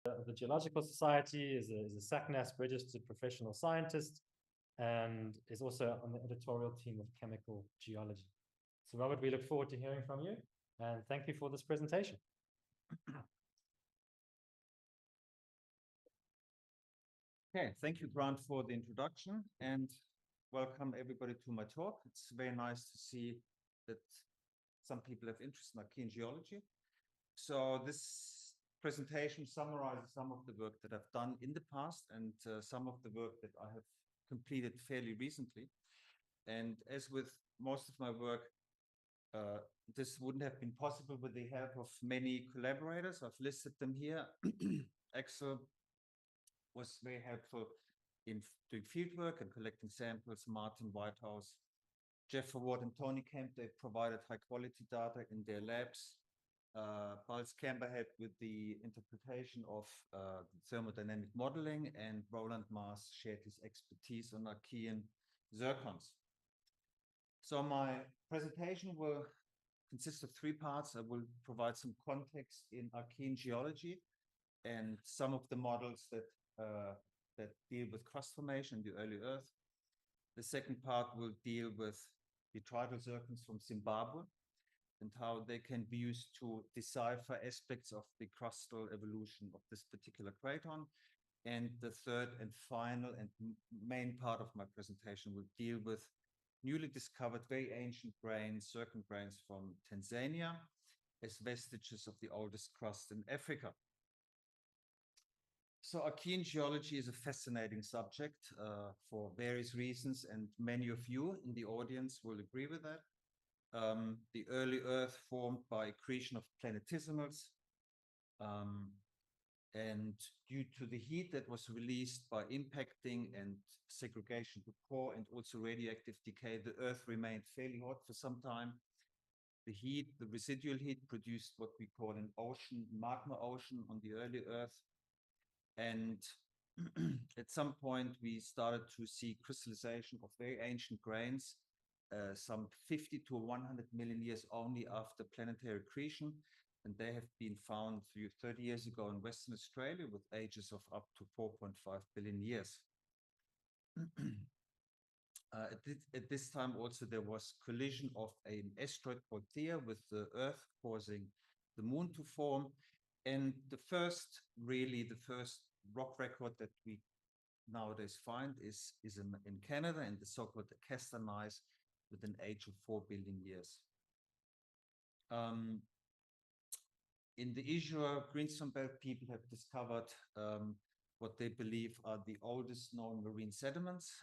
the Geological Society, is a SACNASP registered professional scientist, and is also on the editorial team of Chemical Geology. So Robert, we look forward to hearing from you, and thank you for this presentation. Okay, thank you, Grant, for the introduction, and welcome everybody to my talk. It's very nice to see that some people have interest in Archaean geology. So this presentation summarizes some of the work that I've done in the past and some of the work that I have completed fairly recently. And as with most of my work, this wouldn't have been possible with the help of many collaborators. I've listed them here. Axel was very helpful in doing fieldwork and collecting samples. Martin Whitehouse, Jeff Ward and Tony Kemp, they provided high quality data in their labs. Bals Camber helped with the interpretation of thermodynamic modeling, and Roland Mars shared his expertise on Archaean zircons. So my presentation will consist of three parts. I will provide some context in Archaean geology and some of the models that deal with crust formation in the early Earth. The second part will deal with detrital zircons from Zimbabwe and how they can be used to decipher aspects of the crustal evolution of this particular craton. And the third and final and main part of my presentation will deal with newly discovered very ancient grains, zircon grains from Tanzania, as vestiges of the oldest crust in Africa. So Archaean geology is a fascinating subject for various reasons, and many of you in the audience will agree with that. The early Earth formed by accretion of planetesimals, and due to the heat that was released by impacting and segregation to core and also radioactive decay, the Earth remained fairly hot for some time. The heat, the residual heat, produced what we call an ocean, magma ocean on the early Earth. And at some point, we started to see crystallization of very ancient grains, some 50 to 100 million years only after planetary accretion. And they have been found 30 years ago in Western Australia with ages of up to 4.5 billion years. At this time also there was collision of an asteroid called Theia with the Earth, causing the moon to form. And the first rock record that we nowadays find is in Canada, in the so-called Castor gneiss with an age of 4 billion years. In the Isua Greenstone Belt, people have discovered what they believe are the oldest known marine sediments.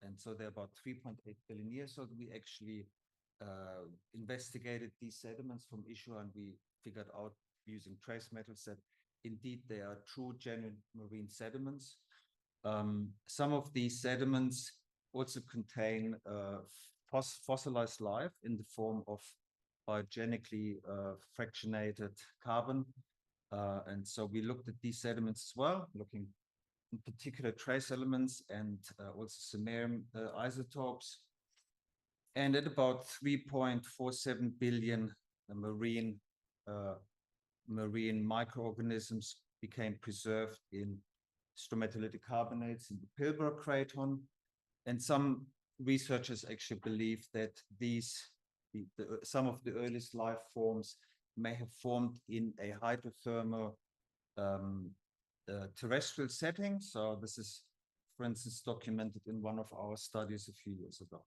And so they're about 3.8 billion years. So we actually investigated these sediments from Isua, and we figured out using trace metals that indeed they are true, genuine marine sediments. Some of these sediments also contain fossilized life in the form of biogenically fractionated carbon. And so we looked at these sediments as well, looking in particular trace elements and also samarium isotopes. And at about 3.47 billion marine microorganisms became preserved in stromatolitic carbonates in the Pilbara Craton. And some researchers actually believe that some of the earliest life forms may have formed in a hydrothermal terrestrial setting. So this is, for instance, documented in one of our studies a few years ago.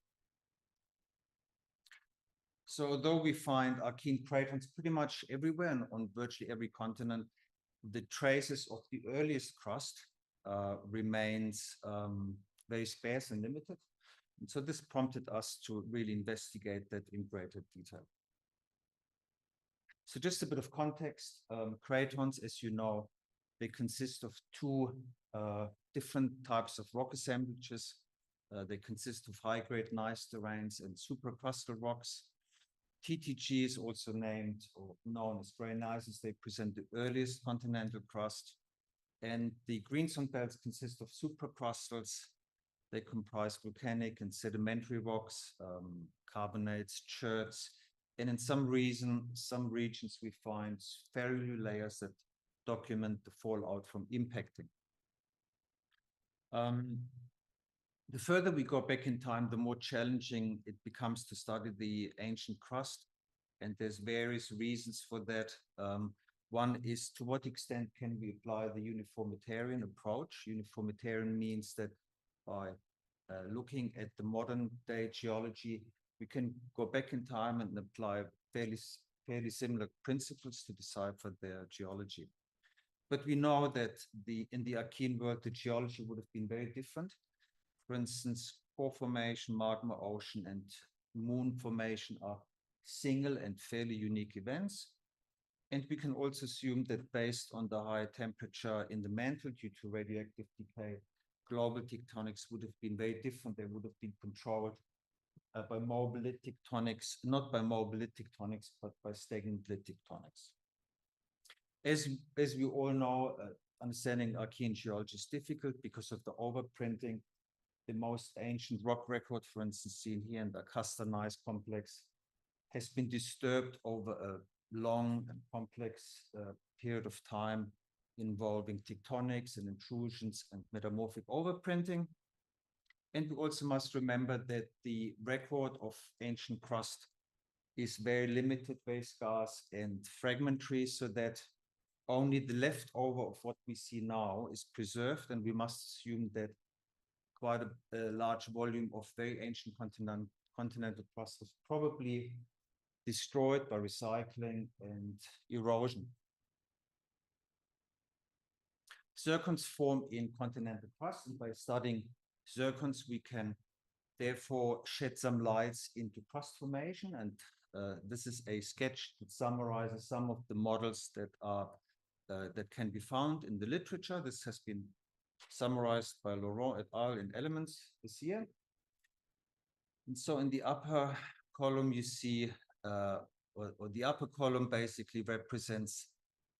So although we find Archean cratons pretty much everywhere and on virtually every continent, the traces of the earliest crust remains very sparse and limited. And so this prompted us to really investigate that in greater detail. So just a bit of context, cratons, as you know, they consist of two different types of rock assemblages. They consist of high-grade gneiss terrains and supracrustal rocks. TTG is also named or known as gray gneisses. They present the earliest continental crust. And the greenstone belts consist of supracrustals. They comprise volcanic and sedimentary rocks, carbonates, cherts, and in some regions we find spherical layers that document the fallout from impacting. The further we go back in time, the more challenging it becomes to study the ancient crust. And there's various reasons for that. One is, to what extent can we apply the uniformitarian approach? Uniformitarian means that by looking at the modern day geology, we can go back in time and apply fairly similar principles to decipher their geology. But we know that in the Archean world, the geology would have been very different. For instance, core formation, magma ocean, and moon formation are single and fairly unique events. And we can also assume that based on the higher temperature in the mantle due to radioactive decay, global tectonics would have been very different. They would have been controlled by mobile tectonics, not by mobile tectonics, but by stagnant tectonics. As we all know, understanding Archean geology is difficult because of the overprinting. The most ancient rock record, for instance, seen here in the Archaean Crust complex, has been disturbed over a long and complex period of time involving tectonics and intrusions and metamorphic overprinting. And we also must remember that the record of ancient crust is very limited, very scarce and fragmentary, so that only the leftover of what we see now is preserved, and we must assume that quite a large volume of very ancient continental crust was probably destroyed by recycling and erosion. Zircons form in continental crust, and by studying zircons, we can therefore shed some lights into crust formation. And this is a sketch that summarizes some of the models that can be found in the literature. This has been summarized by Laurent et al. In Elements this year. And so in the upper column, you see, or the upper column basically represents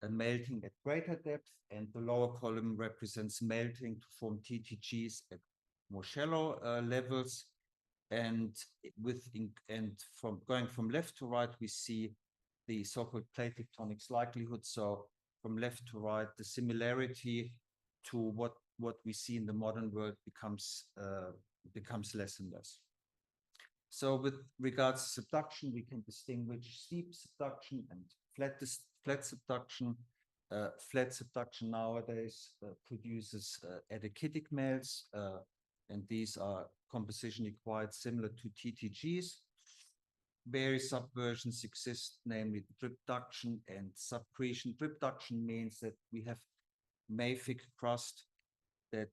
a melting at greater depth, and the lower column represents melting to form TTGs at more shallow levels. And from going from left to right, we see the so-called plate tectonics likelihood. So from left to right, the similarity to what we see in the modern world becomes less and less. So with regards to subduction, we can distinguish steep subduction and flat subduction. Flat subduction nowadays produces adiabatic melts, and these are compositionally quite similar to TTGs. Various subversions exist, namely dripduction and subcretion. Dripduction means that we have mafic crust that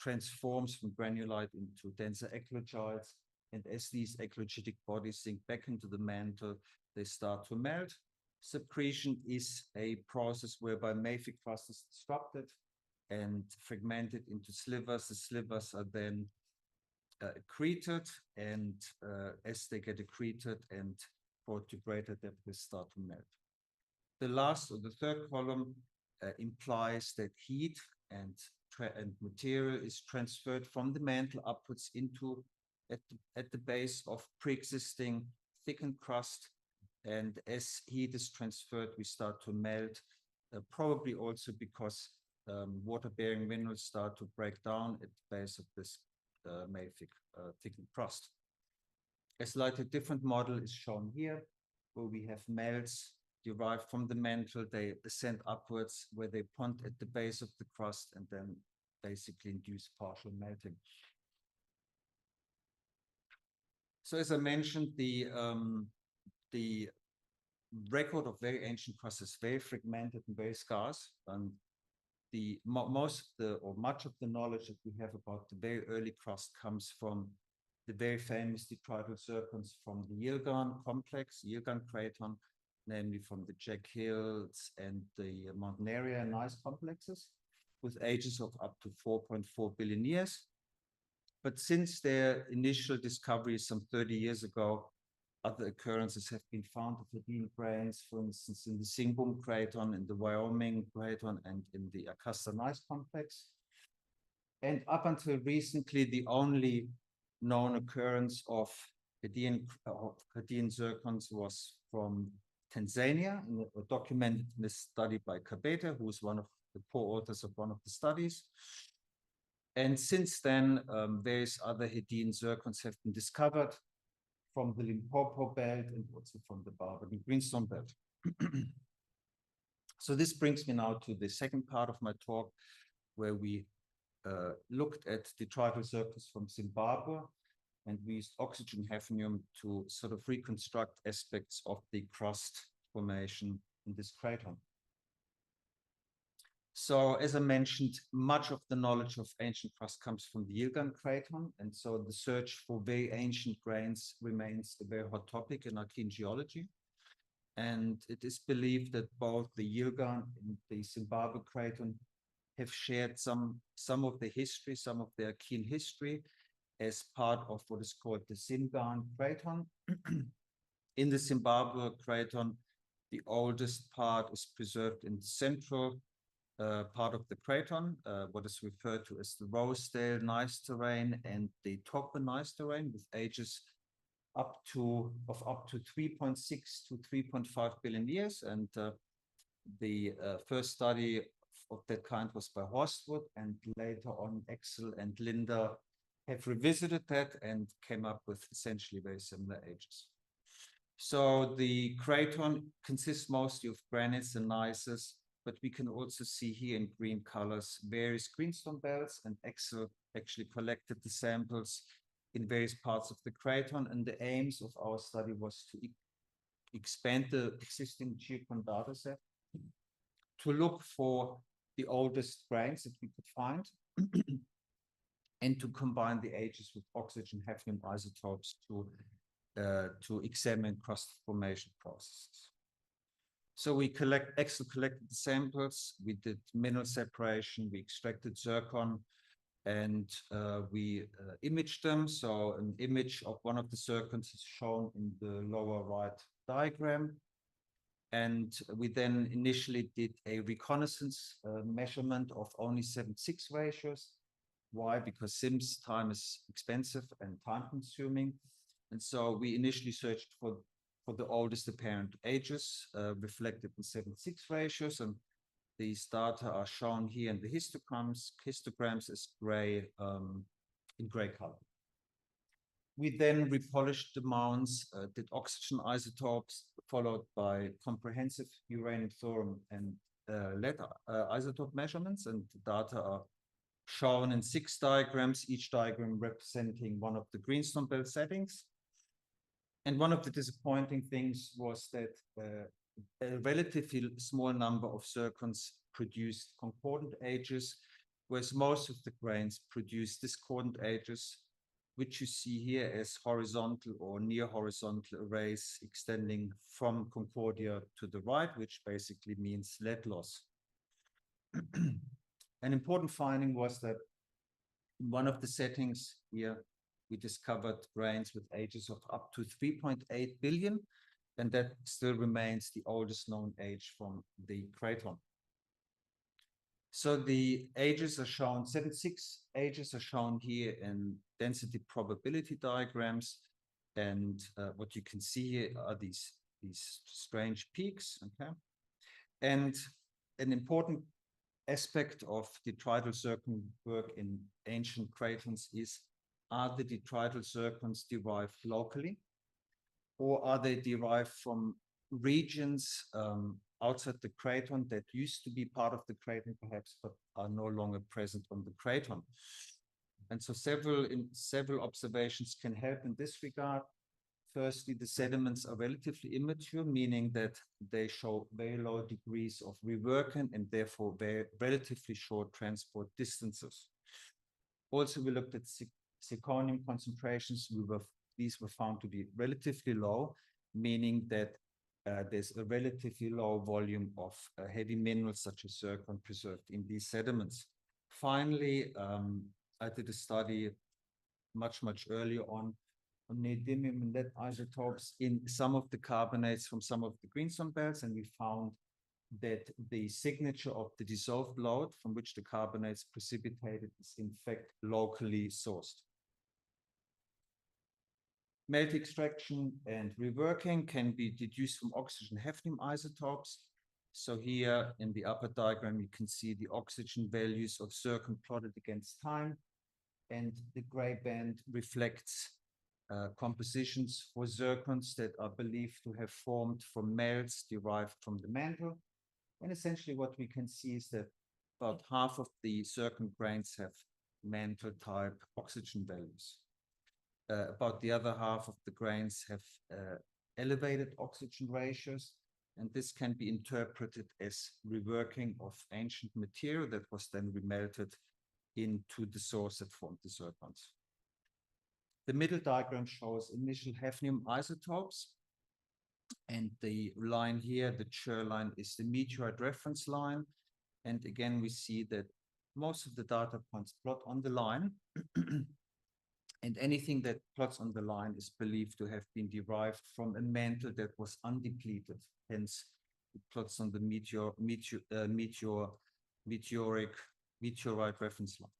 transforms from granulite into denser eclogites. And as these eclogitic bodies sink back into the mantle, they start to melt. Subcretion is a process whereby mafic crust is disrupted and fragmented into slivers. The slivers are then accreted, and as they get accreted and brought to greater depth, they start to melt. The last, or the third column, implies that heat and material is transferred from the mantle upwards into at the base of pre-existing thickened crust, and as heat is transferred, we start to melt, probably also because water-bearing minerals start to break down at the base of this mafic thickened crust. A slightly different model is shown here, where we have melts derived from the mantle. They ascend upwards, where they point at the base of the crust and then basically induce partial melting. So as I mentioned, the record of very ancient crust is very fragmented and very scarce. And much of the knowledge that we have about the very early crust comes from the very famous detrital zircons from the Zircon complex, Zircon craton, namely from the Jack Hills and the Mountainaria and Gneiss complexes, with ages of up to 4.4 billion years. But since their initial discovery some 30 years ago, other occurrences have been found of Hadean grains, for instance, in the Singbum craton, in the Wyoming craton, and in the Archaean Gneiss complex. And up until recently, the only known occurrence of Hadean zircons was from Tanzania, documented in a study by Kabete, who is one of the co-authors of one of the studies. And since then, various other Hadean zircons have been discovered from the Limpopo belt and also from the Barbary Greenstone belt. So this brings me now to the second part of my talk, where we looked at detrital zircons from Zimbabwe, and we used oxygen hafnium to sort of reconstruct aspects of the crust formation in this craton. So as I mentioned, much of the knowledge of ancient crust comes from the Zircon craton, and so the search for very ancient grains remains a very hot topic in Archaean geology. And it is believed that both the Zircon and the Zimbabwe craton have shared some of the history, some of the Archean history, as part of what is called the Zircon craton. In the Zimbabwe craton, the oldest part is preserved in the central part of the craton, what is referred to as the Rosedale gneiss terrane and the Tokwe gneiss terrane, with ages up to 3.6 to 3.5 billion years. And the first study of that kind was by Horstwood, and later on Axel and Linda have revisited that and came up with essentially very similar ages. So the craton consists mostly of granites and gneisses, but we can also see here in green colors various greenstone belts, and Axel actually collected the samples in various parts of the craton, and the aims of our study was to expand the existing Geocon data set to look for the oldest grains that we could find and to combine the ages with oxygen hafnium isotopes to examine crust formation processes. So Axel collected the samples, we did mineral separation, we extracted zircon, and we imaged them. So an image of one of the zircons is shown in the lower right diagram. And we then initially did a reconnaissance measurement of only 7:6 ratios. Why? Because SIMS time is expensive and time consuming. And so we initially searched for the oldest apparent ages reflected in 7:6 ratios. And these data are shown here in the histograms as gray, in gray color. We then repolished the mounds, did oxygen isotopes, followed by comprehensive uranium, thorium, and lead isotope measurements. And the data are shown in 6 diagrams, each diagram representing one of the greenstone belt settings. And one of the disappointing things was that a relatively small number of zircons produced concordant ages, whereas most of the grains produced discordant ages, which you see here as horizontal or near horizontal arrays extending from Concordia to the right, which basically means lead loss. An important finding was that in one of the settings here, we discovered grains with ages of up to 3.8 billion, and that still remains the oldest known age from the craton. So the ages are shown, 7:6 ages are shown here in density probability diagrams. And what you can see here are these strange peaks, okay? And an important aspect of detrital zircon work in ancient cratons is, are the detrital zircons derived locally, or are they derived from regions outside the craton that used to be part of the craton perhaps, but are no longer present on the craton? And so several observations can help in this regard. Firstly, the sediments are relatively immature, meaning that they show very low degrees of reworking and therefore very relatively short transport distances. Also, we looked at zirconium concentrations. These were found to be relatively low, meaning that there's a relatively low volume of heavy minerals such as zircon preserved in these sediments. Finally, I did a study much earlier on neodymium and lead isotopes in some of the carbonates from some of the greenstone belts, and we found that the signature of the dissolved load from which the carbonates precipitated is in fact locally sourced. Melt extraction and reworking can be deduced from oxygen hafnium isotopes. So here in the upper diagram, you can see the oxygen values of zircon plotted against time, and the gray band reflects compositions for zircons that are believed to have formed from melts derived from the mantle. And essentially what we can see is that about half of the zircon grains have mantle type oxygen values. About the other half of the grains have elevated oxygen ratios, and this can be interpreted as reworking of ancient material that was then remelted into the source that formed the zircons. The middle diagram shows initial hafnium isotopes, and the line here, the Chur line, is the meteorite reference line. And again, we see that most of the data points plot on the line. And anything that plots on the line is believed to have been derived from a mantle that was undepleted. Hence, it plots on the meteorite reference line.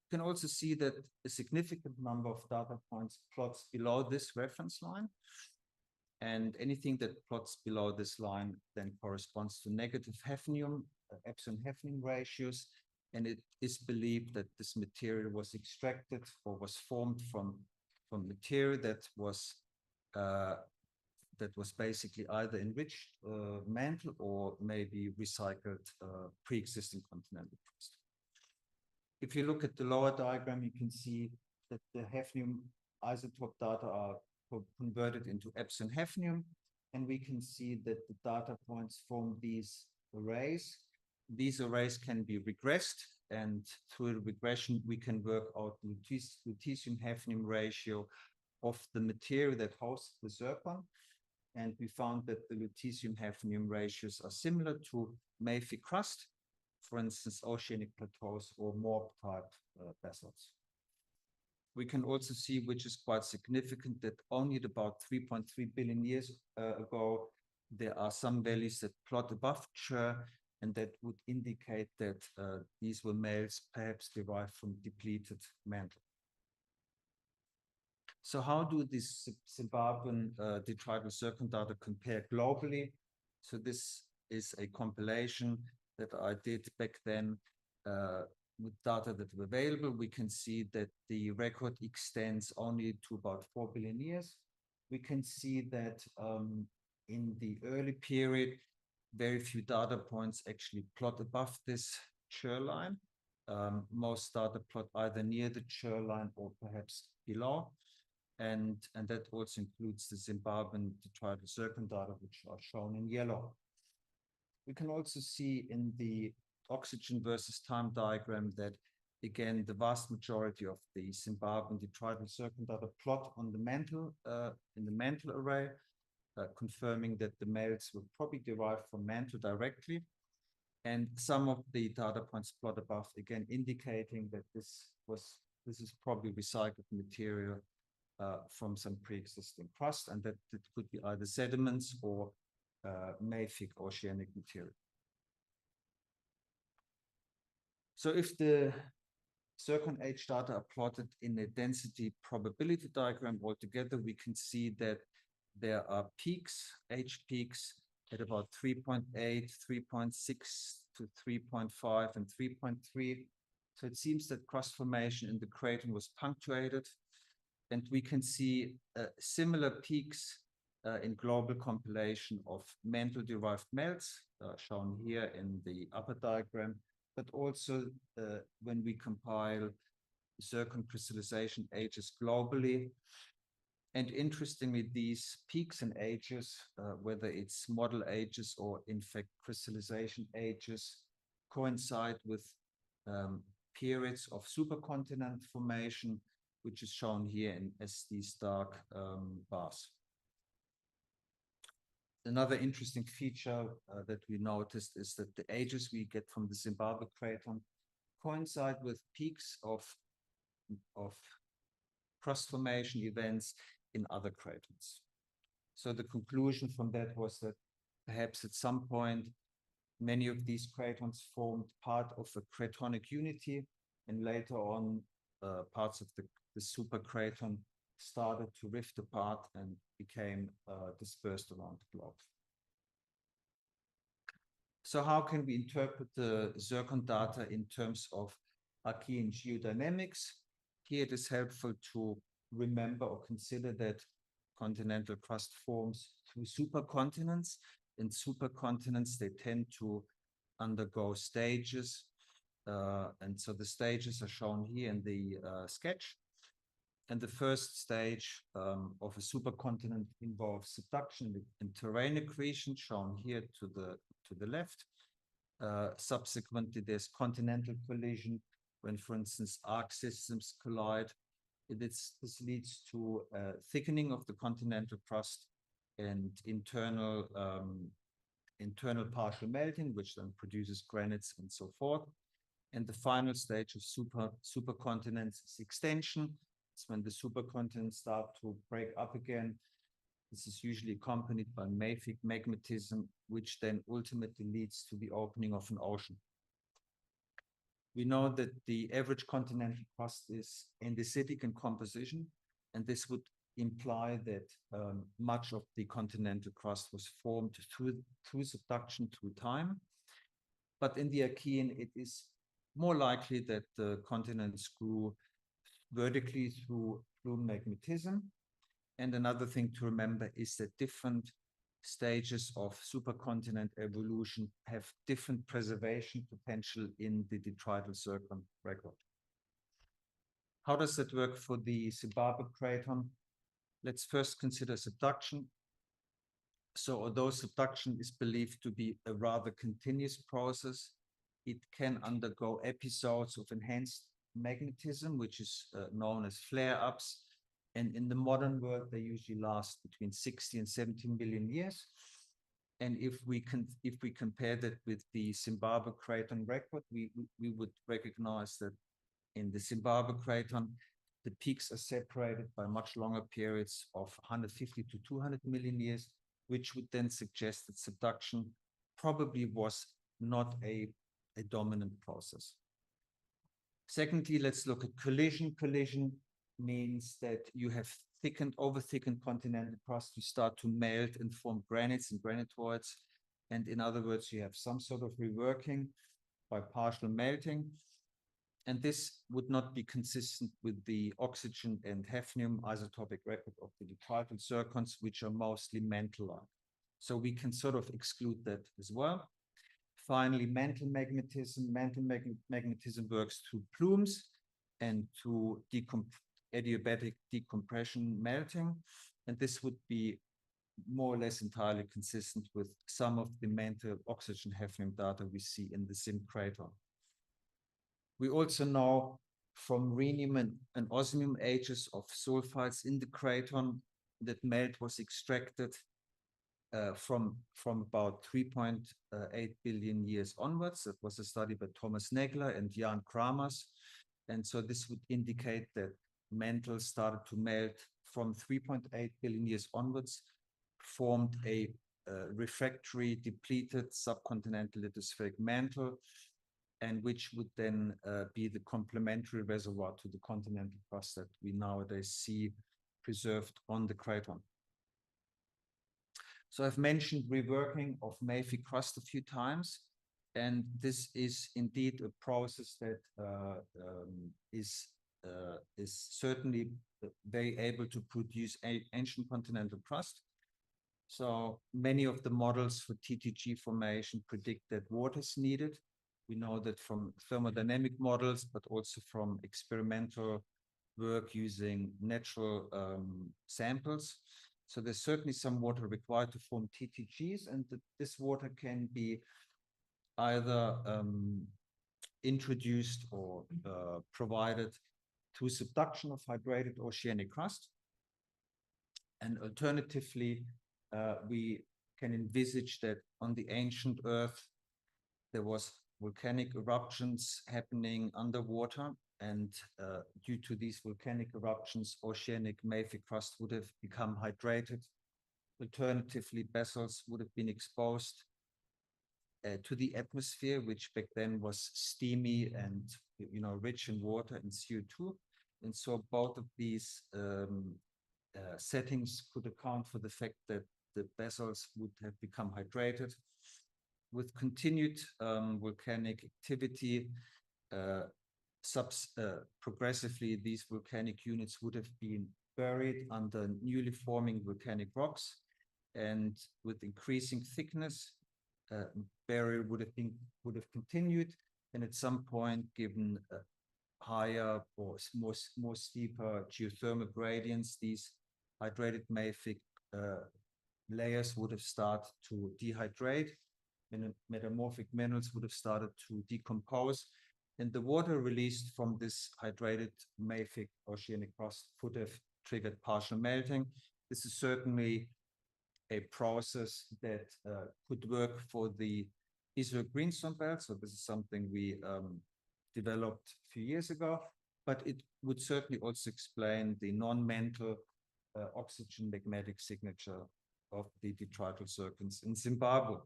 You can also see that a significant number of data points plots below this reference line. And anything that plots below this line then corresponds to negative hafnium, epsilon hafnium ratios. And it is believed that this material was extracted or was formed from material that was basically either enriched mantle or maybe recycled pre-existing continental crust. If you look at the lower diagram, you can see that the hafnium isotope data are converted into epsilon hafnium, and we can see that the data points from these arrays. These arrays can be regressed, and through the regression, we can work out the lutetium-hafnium ratio of the material that hosts the zircon. And we found that the lutetium-hafnium ratios are similar to mafic crust, for instance, oceanic plateaus or morph-type basalts. We can also see, which is quite significant, that only at about 3.3 billion years ago, there are some values that plot above Chur, and that would indicate that these were males perhaps derived from depleted mantle. So how do these Zimbabwean detrital zircon data compare globally? So this is a compilation that I did back then with data that were available. We can see that the record extends only to about 4 billion years. We can see that in the early period, very few data points actually plot above this Chur line. Most data plot either near the Chur line or perhaps below. And that also includes the Zimbabwean detrital zircon data, which are shown in yellow. We can also see in the oxygen versus time diagram that, again, the vast majority of the Zimbabwean detrital zircon data plot on the mantle, in the mantle array, confirming that the males were probably derived from mantle directly. And some of the data points plot above, again, indicating that this is probably recycled material from some pre-existing crust, and that it could be either sediments or mafic oceanic material. So if the zircon age data are plotted in a density probability diagram altogether, we can see that there are peaks, age peaks at about 3.8, 3.6 to 3.5 and 3.3. So it seems that crust formation in the craton was punctuated. And we can see similar peaks in global compilation of mantle-derived melts, shown here in the upper diagram, but also when we compile zircon crystallization ages globally. And interestingly, these peaks in ages, whether it's model ages or in fact crystallization ages, coincide with periods of supercontinent formation, which is shown here as these dark bars. Another interesting feature that we noticed is that the ages we get from the Zimbabwe craton coincide with peaks of crust formation events in other cratons. So the conclusion from that was that perhaps at some point, many of these cratons formed part of a cratonic unity, and later on, parts of the supercraton started to rift apart and became dispersed around the globe. So how can we interpret the Zircon data in terms of Archaean geodynamics? Here it is helpful to remember or consider that continental crust forms through supercontinents. In supercontinents, they tend to undergo stages. And so the stages are shown here in the sketch. And the first stage of a supercontinent involves subduction and terrain accretion, shown here to the left. Subsequently, there's continental collision when, for instance, arc systems collide. This leads to thickening of the continental crust and internal partial melting, which then produces granites and so forth. And the final stage of supercontinents is extension. It's when the supercontinents start to break up again. This is usually accompanied by mafic magmatism, which then ultimately leads to the opening of an ocean. We know that the average continental crust is andesitic in composition, and this would imply that much of the continental crust was formed through subduction through time. But in the Archean, it is more likely that the continents grew vertically through plume magmatism. And another thing to remember is that different stages of supercontinent evolution have different preservation potential in the detrital Zircon record. How does that work for the Zimbabwe craton? Let's first consider subduction. So although subduction is believed to be a rather continuous process, it can undergo episodes of enhanced magnetism, which is known as flare-ups. And in the modern world, they usually last between 60 and 70 million years. And if we compare that with the Zimbabwe craton record, we would recognize that in the Zimbabwe craton, the peaks are separated by much longer periods of 150 to 200 million years, which would then suggest that subduction probably was not a dominant process. Secondly, let's look at collision. Collision means that you have over-thickened continental crust. You start to melt and form granites and granitoids. And in other words, you have some sort of reworking by partial melting. And this would not be consistent with the oxygen and hafnium isotopic record of the detrital zircons, which are mostly mantle-like. So we can sort of exclude that as well. Finally, mantle magmatism. Mantle magmatism works through plumes and through adiabatic decompression melting. And this would be more or less entirely consistent with some of the mantle oxygen hafnium data we see in the Zim crater. We also know from rhenium and osmium ages of sulfides in the craton that melt was extracted from about 3.8 billion years onwards. That was a study by Thomas Negler and Jan Kramers. And so this would indicate that mantle started to melt from 3.8 billion years onwards, formed a refractory depleted subcontinental lithospheric mantle, and which would then be the complementary reservoir to the continental crust that we nowadays see preserved on the craton. So I've mentioned reworking of mafic crust a few times, and this is indeed a process that is certainly very able to produce ancient continental crust. So many of the models for TTG formation predict that water is needed. We know that from thermodynamic models, but also from experimental work using natural samples. So there's certainly some water required to form TTGs, and this water can be either introduced or provided through subduction of hydrated oceanic crust. And alternatively, we can envisage that on the ancient Earth, there was volcanic eruptions happening underwater, and due to these volcanic eruptions, oceanic mafic crust would have become hydrated. Alternatively, vessels would have been exposed to the atmosphere, which back then was steamy and rich in water and CO2. And so both of these settings could account for the fact that the basalts would have become hydrated. With continued volcanic activity, progressively these volcanic units would have been buried under newly forming volcanic rocks, and with increasing thickness, burial would have continued, and at some point, given higher or more steeper geothermal gradients, these hydrated mafic layers would have started to dehydrate, and metamorphic minerals would have started to decompose, and the water released from this hydrated mafic oceanic crust could have triggered partial melting. This is certainly a process that could work for the Israel greenstone belt. So this is something we developed a few years ago, but it would certainly also explain the non-mantle oxygen magmatic signature of the detrital zircons in Zimbabwe.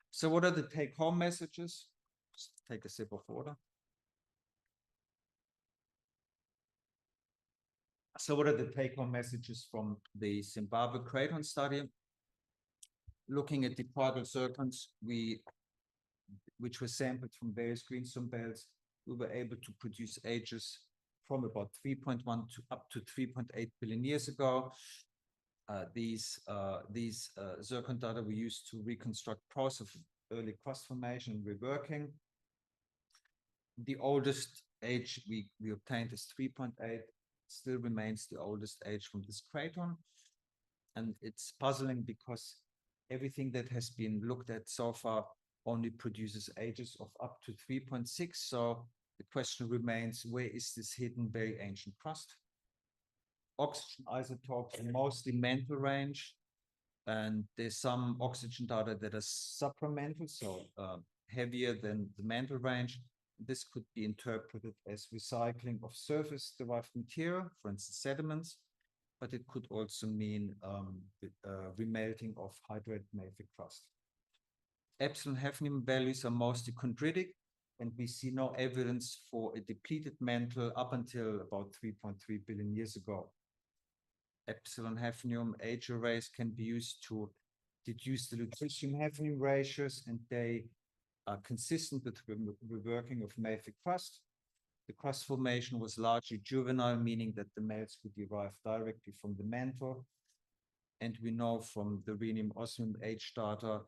So what are the take-home messages? Just take a sip of water. So what are the take-home messages from the Zimbabwe Craton study? Looking at detrital zircons, which were sampled from various greenstone belts, we were able to produce ages from about 3.1 to up to 3.8 billion years ago. These zircon data were used to reconstruct process of early crust formation and reworking. The oldest age we obtained is 3.8, still remains the oldest age from this craton. And it's puzzling because everything that has been looked at so far only produces ages of up to 3.6. So the question remains, where is this hidden very ancient crust? Oxygen isotopes are mostly mantle range, and there's some oxygen data that are supramantle, so heavier than the mantle range. This could be interpreted as recycling of surface-derived material, for instance, sediments, but it could also mean remelting of hydrated mafic crust. Epsilon hafnium values are mostly chondritic, and we see no evidence for a depleted mantle up until about 3.3 billion years ago. Epsilon hafnium age arrays can be used to deduce the lutetium-hafnium ratios, and they are consistent with reworking of mafic crust. The crust formation was largely juvenile, meaning that the melts would derive directly from the mantle. And we know from the rhenium osmium age data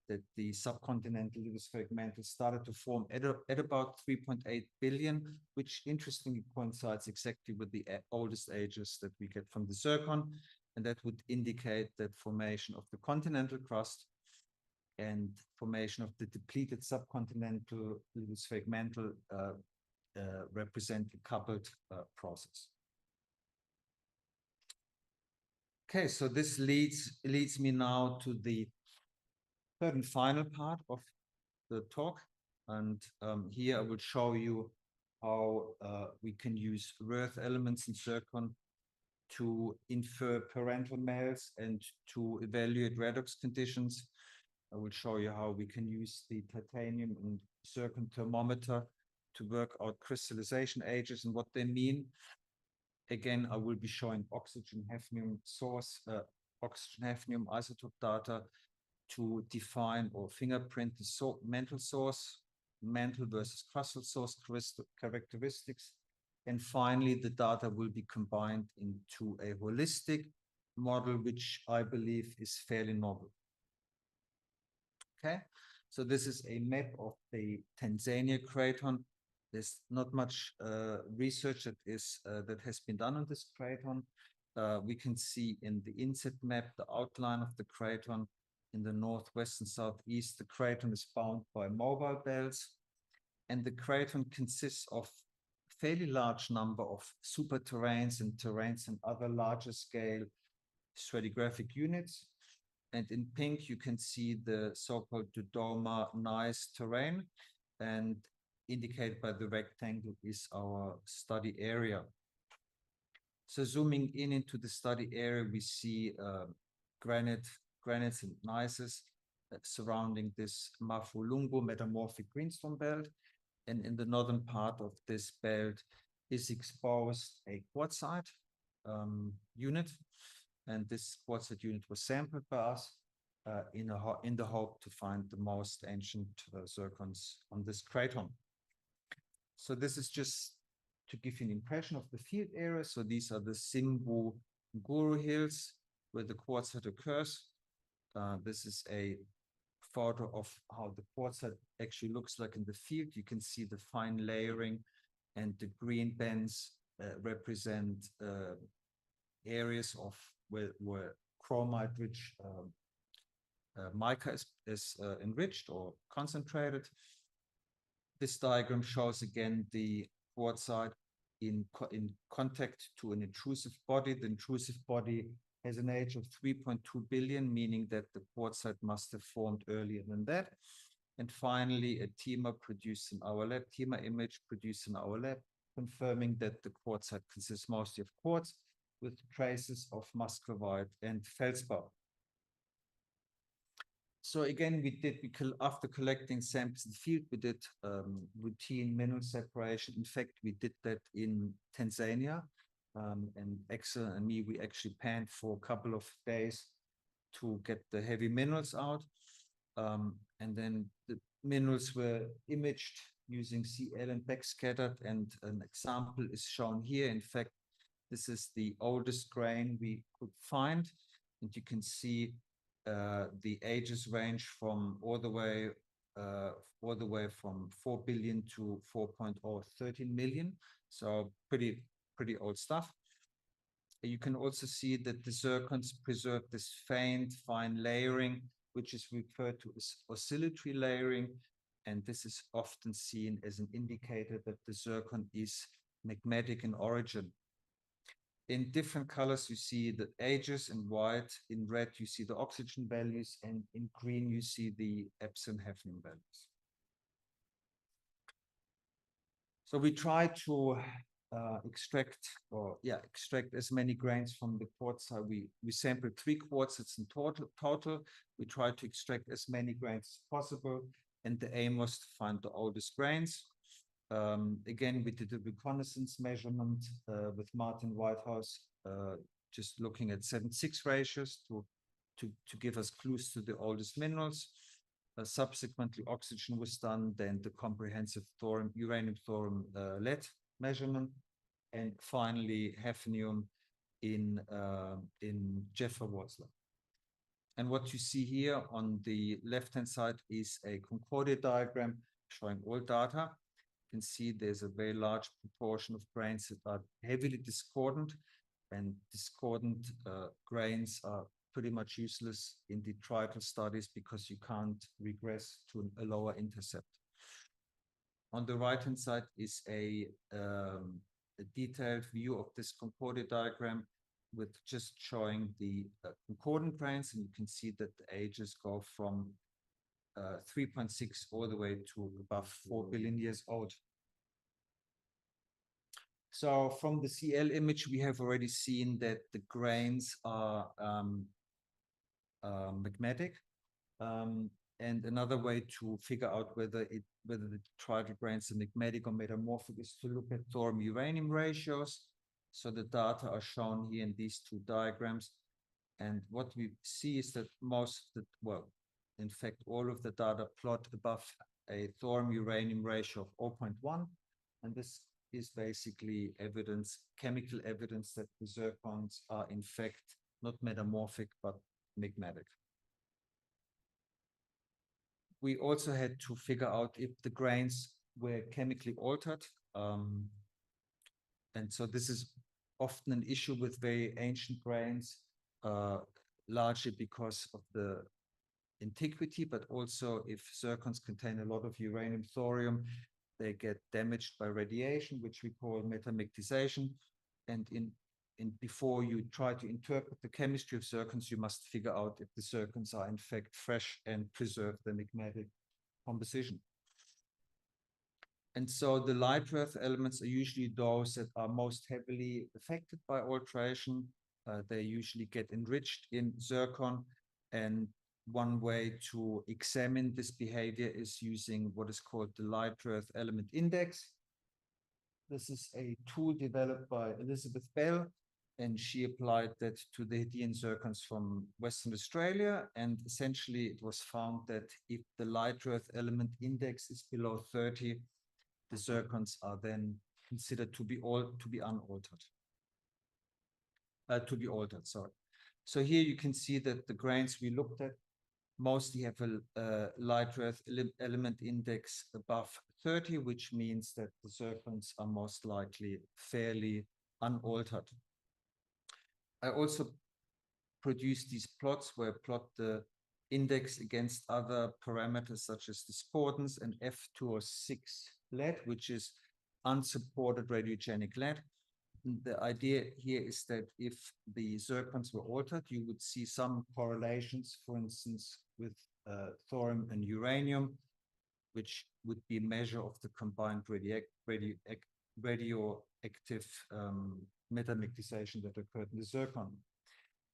that the subcontinental lithospheric mantle started to form at about 3.8 billion, which interestingly coincides exactly with the oldest ages that we get from the zircon. And that would indicate that formation of the continental crust and formation of the depleted subcontinental lithospheric mantle represent a coupled process. Okay, so this leads me now to the third and final part of the talk. And here I will show you how we can use rare earth elements in zircon to infer parental males and to evaluate redox conditions. I will show you how we can use the titanium and zircon thermometer to work out crystallization ages and what they mean. Again, I will be showing oxygen hafnium isotope data to define or fingerprint the mantle source, mantle versus crustal source characteristics. And finally, the data will be combined into a holistic model, which I believe is fairly novel. Okay, so this is a map of the Tanzania craton. There's not much research that has been done on this craton. We can see in the inset map the outline of the craton. In the northwest and southeast, the craton is bound by mobile belts, and the craton consists of a fairly large number of super terrains and other larger scale stratigraphic units. And in pink, you can see the so-called Dodoma gneiss terrain, and indicated by the rectangle is our study area. So zooming in into the study area, we see granites and gneisses surrounding this Mafulungu metamorphic greenstone belt. And in the northern part of this belt, is exposed a quartzite unit, and this quartzite unit was sampled by us in the hope to find the most ancient zircons on this craton. So this is just to give you an impression of the field area. So these are the Simbu Guru Hills where the quartzite occurs. This is a photo of how the quartzite actually looks like in the field. You can see the fine layering, and the green bands represent areas of where chromite-rich mica is enriched or concentrated. This diagram shows again the quartzite in contact to an intrusive body. The intrusive body has an age of 3.2 billion, meaning that the quartzite must have formed earlier than that. And finally, a TEMA produced in our lab, TEMA image produced in our lab, confirming that the quartzite consists mostly of quartz with traces of muscovite and feldspar. So again, after collecting samples in the field, we did routine mineral separation. In fact, we did that in Tanzania. And Axel and me, we actually panned for a couple of days to get the heavy minerals out. And then the minerals were imaged using CL and backscattered, and an example is shown here. In fact, this is the oldest grain we could find, and you can see the ages range from all the way from 4 billion to 4.013 million. So pretty old stuff. You can also see that the zircons preserve this faint, fine layering, which is referred to as oscillatory layering. And this is often seen as an indicator that the zircon is magmatic in origin. In different colors, you see the ages. In white, in red, you see the oxygen values, and in green, you see the epsilon hafnium values. So we try to extract as many grains from the quartzite. We sampled 3 quartzites in total. We tried to extract as many grains as possible, and the aim was to find the oldest grains. Again, we did a reconnaissance measurement with Martin Whitehouse, just looking at 7:6 ratios to give us clues to the oldest minerals. Subsequently, oxygen was done, then the comprehensive uranium-thorium lead measurement, and finally hafnium in Jeff Ward's lab. And what you see here on the left-hand side is a Concordia diagram showing all data. You can see there's a very large proportion of grains that are heavily discordant, and discordant grains are pretty much useless in detrital studies because you can't regress to a lower intercept. On the right-hand side is a detailed view of this Concordia diagram with just showing the concordant grains, and you can see that the ages go from 3.6 all the way to above 4 billion years old. So from the CL image, we have already seen that the grains are magmatic. And another way to figure out whether the detrital grains are magmatic or metamorphic is to look at thorium-uranium ratios. So the data are shown here in these 2 diagrams. And what we see is that in fact, all of the data plot above a thorium-uranium ratio of 0.1. And this is basically chemical evidence that the zircons are in fact not metamorphic, but magmatic. We also had to figure out if the grains were chemically altered. And so this is often an issue with very ancient grains, largely because of the antiquity, but also if zircons contain a lot of uranium, thorium, they get damaged by radiation, which we call metamictization. And before you try to interpret the chemistry of zircons, you must figure out if the zircons are in fact fresh and preserve the magmatic composition. And so the light earth elements are usually those that are most heavily affected by alteration. They usually get enriched in zircon. And one way to examine this behavior is using what is called the light earth element index. This is a tool developed by Elizabeth Bell, and she applied that to the Hadean zircons from Western Australia. And essentially, it was found that if the light earth element index is below 30, the zircons are then considered to be unaltered. To be altered, sorry. So here you can see that the grains we looked at mostly have a light earth element index above 30, which means that the zircons are most likely fairly unaltered. I also produced these plots where I plot the index against other parameters such as discordance and F206 lead, which is unsupported radiogenic lead. The idea here is that if the zircons were altered, you would see some correlations, for instance, with thorium and uranium, which would be a measure of the combined radioactive metamagnetization that occurred in the zircon.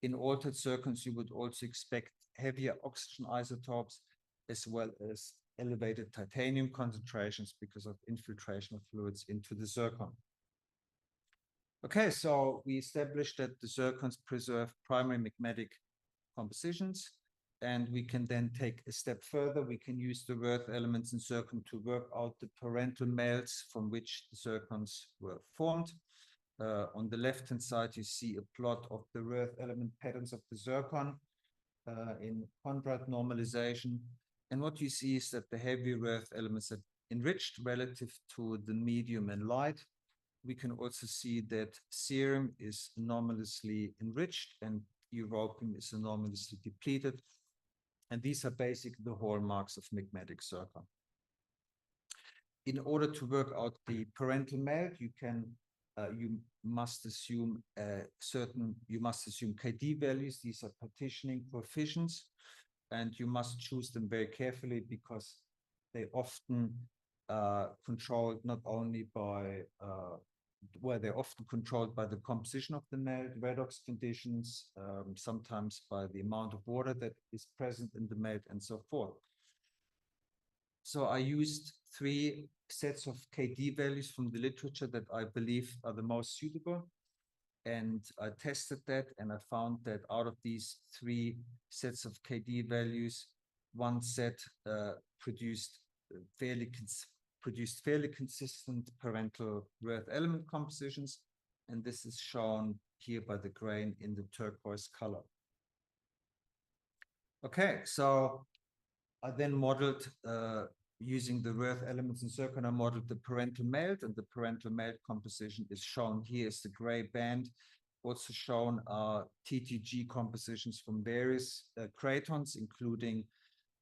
In altered zircons, you would also expect heavier oxygen isotopes as well as elevated titanium concentrations because of infiltration of fluids into the zircon. Okay, so we established that the zircons preserve primary magmatic compositions, and we can then take a step further. We can use the earth elements in zircon to work out the parental melts from which the zircons were formed. On the left-hand side, you see a plot of the earth element patterns of the zircon in Conrad normalization. And what you see is that the heavy earth elements are enriched relative to the medium and light. We can also see that cerium is anomalously enriched and europium is anomalously depleted. And these are basically the hallmarks of magmatic zircon. In order to work out the parental melt, you must assume KD values. These are partitioning coefficients, and you must choose them very carefully because they often controlled not only by they're often controlled by the composition of the melt, redox conditions, sometimes by the amount of water that is present in the melt, and so forth. So I used 3 sets of KD values from the literature that I believe are the most suitable. And I tested that, and I found that out of these 3 sets of KD values, one set produced fairly consistent parental earth element compositions, and this is shown here by the grain in the turquoise color. Okay, so I then modeled using the earth elements in zircon. I modeled the parental melt, and the parental melt composition is shown here as the gray band. Also shown are TTG compositions from various cratons, including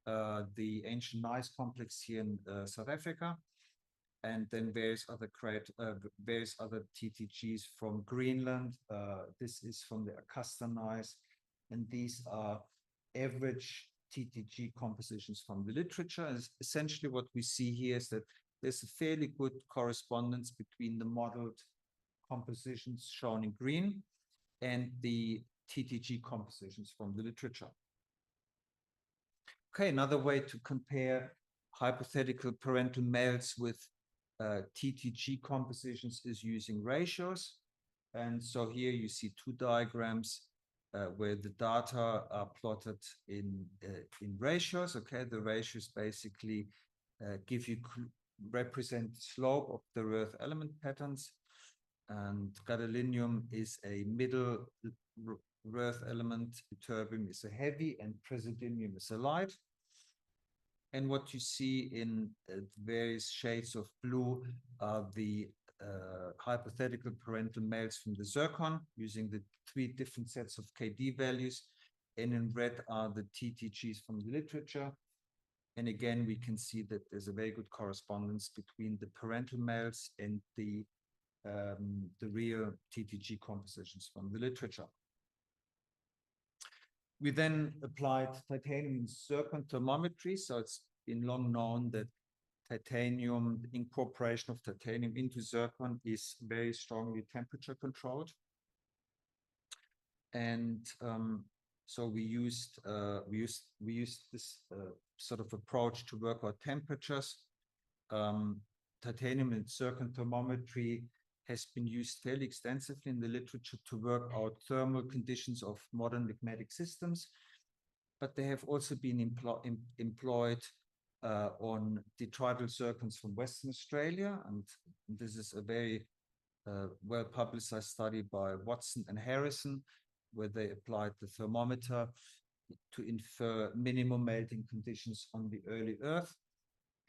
the ancient gneiss complex here in South Africa, and then various other TTGs from Greenland. This is from the Acasta gneiss, and these are average TTG compositions from the literature. And essentially what we see here is that there's a fairly good correspondence between the modeled compositions shown in green and the TTG compositions from the literature. Okay, another way to compare hypothetical parental melts with TTG compositions is using ratios. And so here you see 2 diagrams where the data are plotted in ratios. Okay, the ratios basically represent the slope of the earth element patterns. And gadolinium is a middle earth element, terbium is a heavy, and praseodymium is a light. And what you see in various shades of blue are the hypothetical parental melts from the zircon using the 3 different sets of KD values. And in red are the TTGs from the literature. And again, we can see that there's a very good correspondence between the parental melts and the real TTG compositions from the literature. We then applied titanium and zircon thermometry. So it's been long known that titanium, the incorporation of titanium into zircon is very strongly temperature controlled. And so we used this sort of approach to work out temperatures. titanium and zircon thermometry has been used fairly extensively in the literature to work out thermal conditions of modern magmatic systems, but they have also been employed on detrital zircons from Western Australia, and this is a very well-publicized study by Watson and Harrison, where they applied the thermometer to infer minimum melting conditions on the early Earth,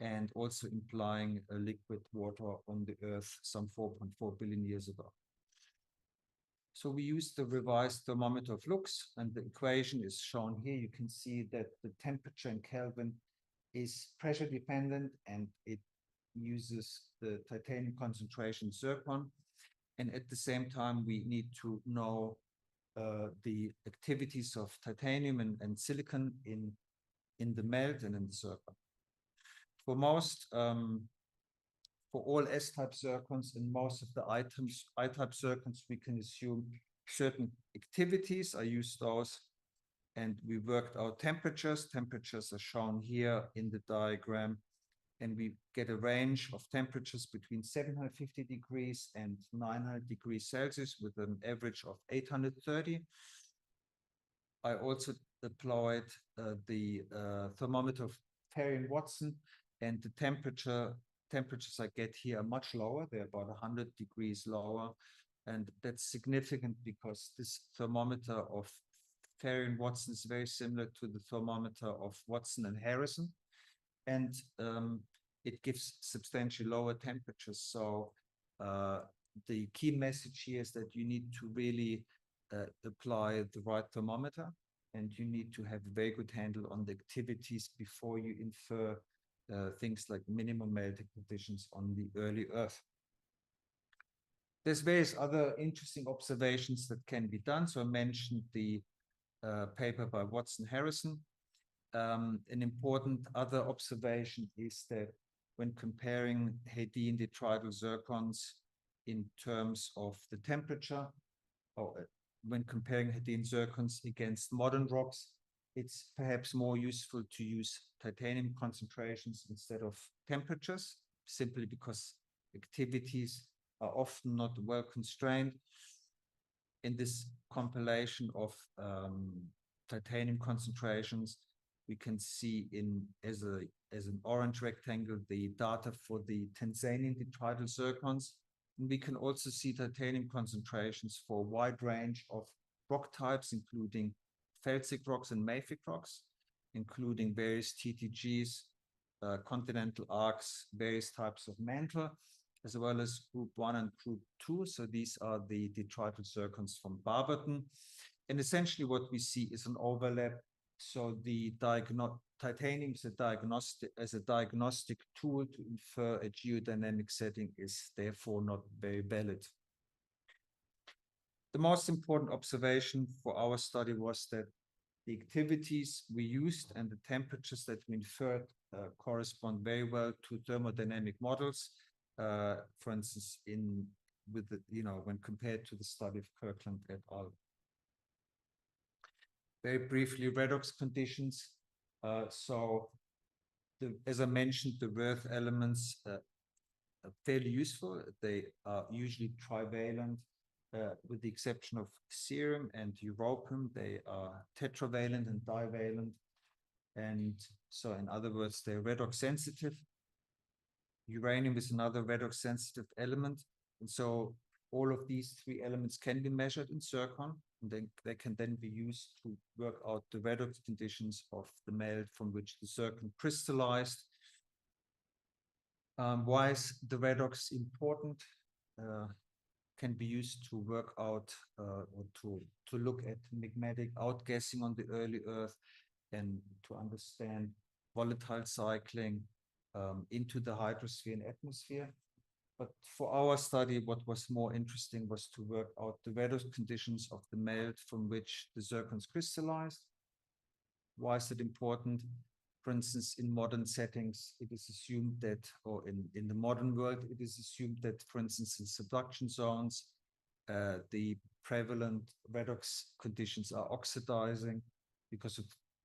and also implying a liquid water on the Earth some 4.4 billion years ago. So we used the revised thermometer flux, and the equation is shown here. You can see that the temperature in Kelvin is pressure dependent, and it uses the titanium concentration zircon. And at the same time, we need to know the activities of titanium and silicon in the melt and in the zircon. For most, for all S-type zircons and most of the I-type zircons, we can assume certain activities. I use those, and we worked out temperatures. Temperatures are shown here in the diagram, and we get a range of temperatures between 750 degrees and 900 degrees Celsius with an average of 830. I also applied the thermometer of Perry and Watson, and the temperatures I get here are much lower. They're about 100 degrees lower, and that's significant because this thermometer of Perry and Watson is very similar to the thermometer of Watson and Harrison, and it gives substantially lower temperatures. So the key message here is that you need to really apply the right thermometer, and you need to have a very good handle on the activities before you infer things like minimum melting conditions on the early Earth. There's various other interesting observations that can be done. So I mentioned the paper by Watson-Harrison. An important other observation is that when comparing Hadean detrital zircons in terms of the temperature, or when comparing Hadean zircons against modern rocks, it's perhaps more useful to use titanium concentrations instead of temperatures, simply because activities are often not well constrained. In this compilation of titanium concentrations, we can see as an orange rectangle the data for the Tanzanian detrital zircons. And we can also see titanium concentrations for a wide range of rock types, including felsic rocks and mafic rocks, including various TTGs, continental arcs, various types of mantle, as well as group 1 and group 2. So these are the detrital zircons from Barberton. And essentially what we see is an overlap. So the titanium as a diagnostic tool to infer a geodynamic setting is therefore not very valid. The most important observation for our study was that the activities we used and the temperatures that we inferred correspond very well to thermodynamic models. For instance, when compared to the study of Kirkland et al. Very briefly, redox conditions. As I mentioned, the Wirth elements are fairly useful. They are usually trivalent, with the exception of cerium and europium. They are tetravalent and divalent. And so in other words, they're redox sensitive. Uranium is another redox sensitive element. And so all of these three elements can be measured in zircon, and then they can then be used to work out the redox conditions of the melt from which the zircon crystallized. Why is the redox important? Can be used to work out or to look at magmatic outgassing on the early Earth, and to understand volatile cycling into the hydrosphere and atmosphere. But for our study, what was more interesting was to work out the redox conditions of the melt from which the zircons crystallized. Why is it important? For instance, in modern settings, it is assumed that, or in the modern world, it is assumed that, for instance, in subduction zones, the prevalent redox conditions are oxidizing because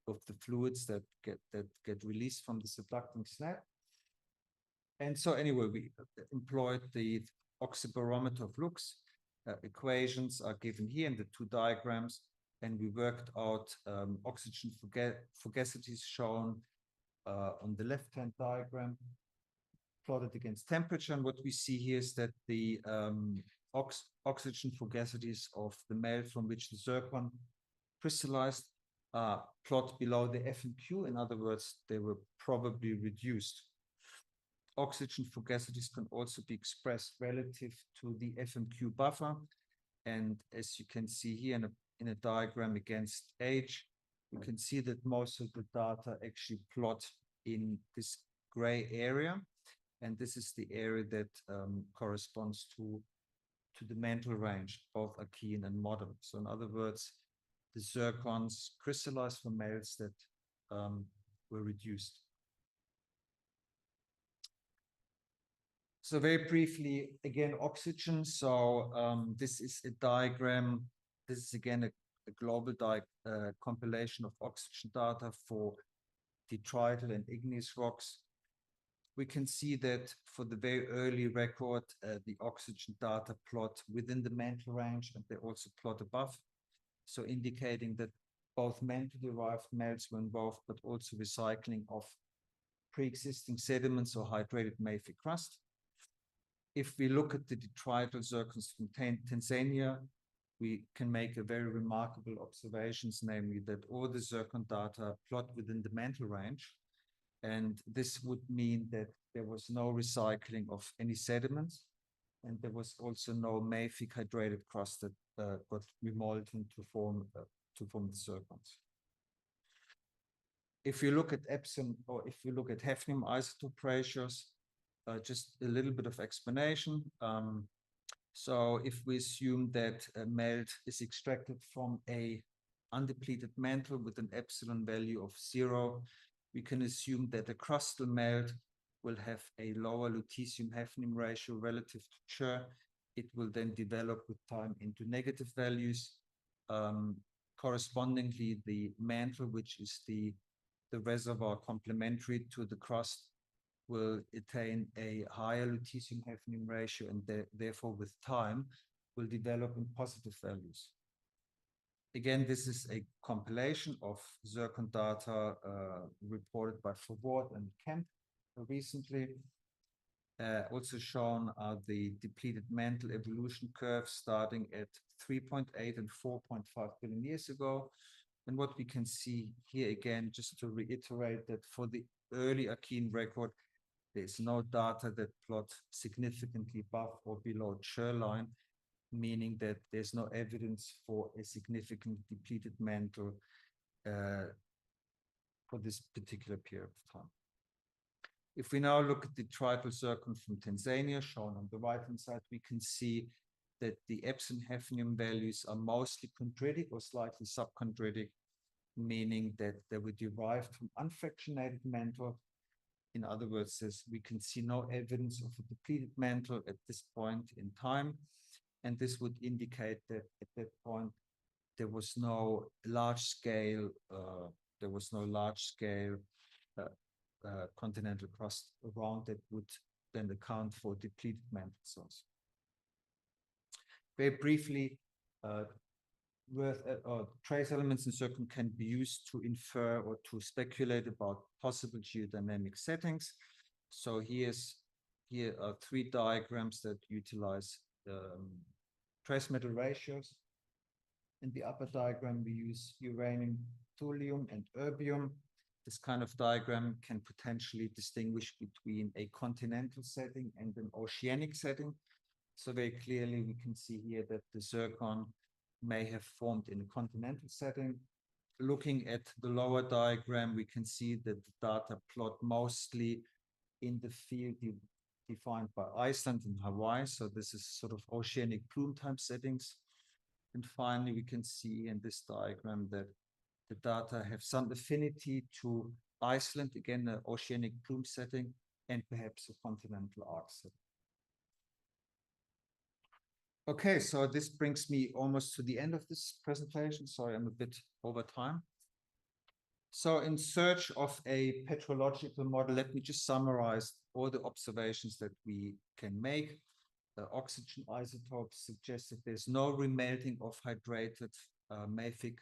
of the fluids that get released from the subducting slab. And so anyway, we employed the oxybarometer of looks. Equations are given here in the two diagrams, and we worked out oxygen fugacities shown on the left-hand diagram, plotted against temperature. And what we see here is that the oxygen fugacities of the melt from which the zircon crystallized plot below the F and Q. In other words, they were probably reduced. Oxygen fugacities can also be expressed relative to the F and Q buffer. And as you can see here in a diagram against age, you can see that most of the data actually plot in this gray area. And this is the area that corresponds to the mantle range, both Archean and modern. So in other words, the zircons crystallized from melts that were reduced. So very briefly, again, oxygen. So this is a diagram. This is again a global compilation of oxygen data for detrital and igneous rocks. We can see that for the very early record, the oxygen data plot within the mantle range, and they also plot above. So indicating that both mantle-derived melts were involved, but also recycling of pre-existing sediments or hydrated mafic crust. If we look at the detrital zircons from Tanzania, we can make a very remarkable observations, namely that all the zircon data plot within the mantle range. And this would mean that there was no recycling of any sediments, and there was also no mafic hydrated crust that got remolten to form the zircons. If you look at Epsom, or if you look at hafnium isotope ratios, just a little bit of explanation. So if we assume that a melt is extracted from a undepleted mantle with an epsilon value of 0, we can assume that a crustal melt will have a lower lutetium-hafnium ratio relative to Ch. It will then develop with time into negative values. Correspondingly, the mantle, which is the reservoir complementary to the crust, will attain a higher lutetium-hafnium ratio, and therefore with time will develop in positive values. Again, this is a compilation of zircon data reported by Fawad and Kemp recently. Also shown are the depleted mantle evolution curves starting at 3.8 and 4.5 billion years ago. And what we can see here again, just to reiterate that for the early Archean record, there's no data that plot significantly above or below Ch line, meaning that there's no evidence for a significant depleted mantle for this particular period of time. If we now look at the detrital zircon from Tanzania, shown on the right-hand side, we can see that the epsilon hafnium values are mostly chondritic or slightly subchondritic, meaning that they were derived from unfractionated mantle. In other words, we can see no evidence of a depleted mantle at this point in time. And this would indicate that at that point, there was no large-scale continental crust around that would then account for depleted mantle source. Very briefly, trace elements in zircon can be used to infer or to speculate about possible geodynamic settings. So here are 3 diagrams that utilize trace metal ratios. In the upper diagram, we use uranium, thulium, and erbium. This kind of diagram can potentially distinguish between a continental setting and an oceanic setting. So very clearly, we can see here that the zircon may have formed in a continental setting. Looking at the lower diagram, we can see that the data plot mostly in the field defined by Iceland and Hawaii. So this is sort of oceanic plume time settings. And finally, we can see in this diagram that the data have some affinity to Iceland, again, an oceanic plume setting, and perhaps a continental arc setting. Okay, so this brings me almost to the end of this presentation. Sorry, I'm a bit over time. So in search of a petrological model, let me just summarize all the observations that we can make. The oxygen isotopes suggest that there's no remelting of hydrated mafic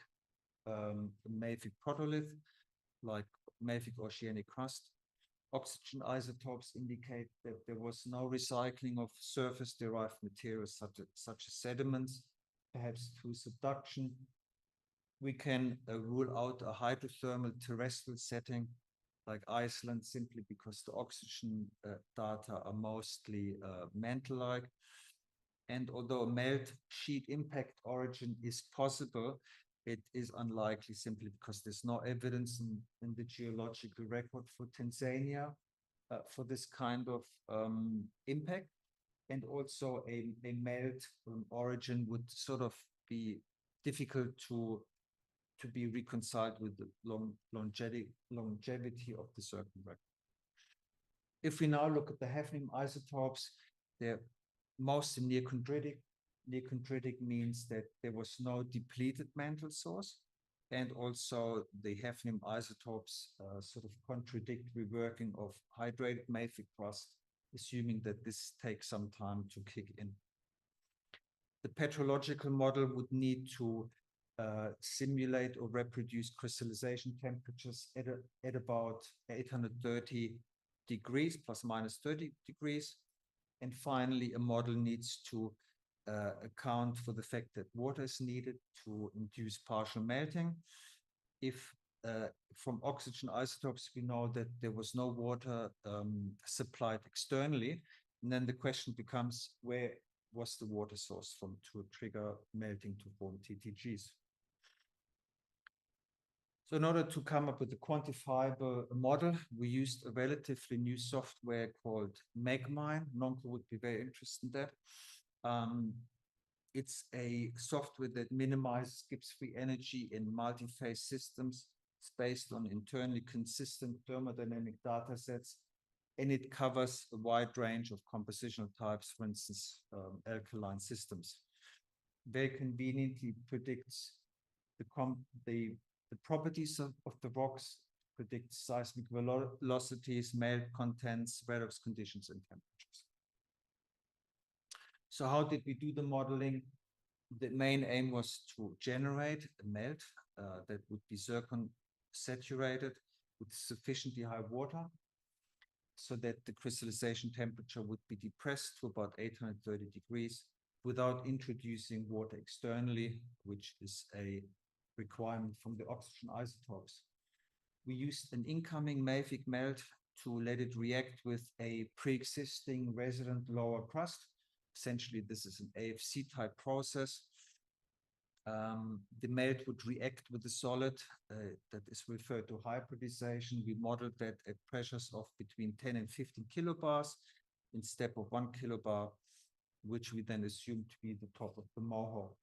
protolith, like mafic oceanic crust. Oxygen isotopes indicate that there was no recycling of surface-derived materials such as sediments, perhaps through subduction. We can rule out a hydrothermal terrestrial setting like Iceland simply because the oxygen data are mostly mantle-like. And although a melt sheet impact origin is possible, it is unlikely simply because there's no evidence in the geological record for Tanzania for this kind of impact. And also a melt origin would sort of be difficult to be reconciled with the longevity of the Zircon record. If we now look at the hafnium isotopes, they're mostly near-chondritic. Near-chondritic means that there was no depleted mantle source, and also the hafnium isotopes sort of contradict reworking of hydrated mafic crust, assuming that this takes some time to kick in. The petrological model would need to simulate or reproduce crystallization temperatures at about 830 degrees plus minus 30 degrees. And finally, a model needs to account for the fact that water is needed to induce partial melting. If from oxygen isotopes, we know that there was no water supplied externally, and then the question becomes, where was the water source from to trigger melting to form TTGs? So in order to come up with a quantifiable model, we used a relatively new software called Megmine. Nonco would be very interested in that. It's a software that minimizes Gibbs-free energy in multi-phase systems. It's based on internally consistent thermodynamic data sets, and it covers a wide range of compositional types, for instance, alkaline systems. Very conveniently predicts the properties of the rocks, predicts seismic velocities, melt contents, redox conditions, and temperatures. So how did we do the modeling? The main aim was to generate a melt that would be zircon saturated with sufficiently high water so that the crystallization temperature would be depressed to about 830 degrees without introducing water externally, which is a requirement from the oxygen isotopes. We used an incoming mafic melt to let it react with a pre-existing resident lower crust. Essentially, this is an AFC type process. The melt would react with the solid that is referred to hybridization. We modeled that at pressures of between 10 and 15 kilobars in step of 1 kilobar, which we then assumed to be the top of the Mohawk.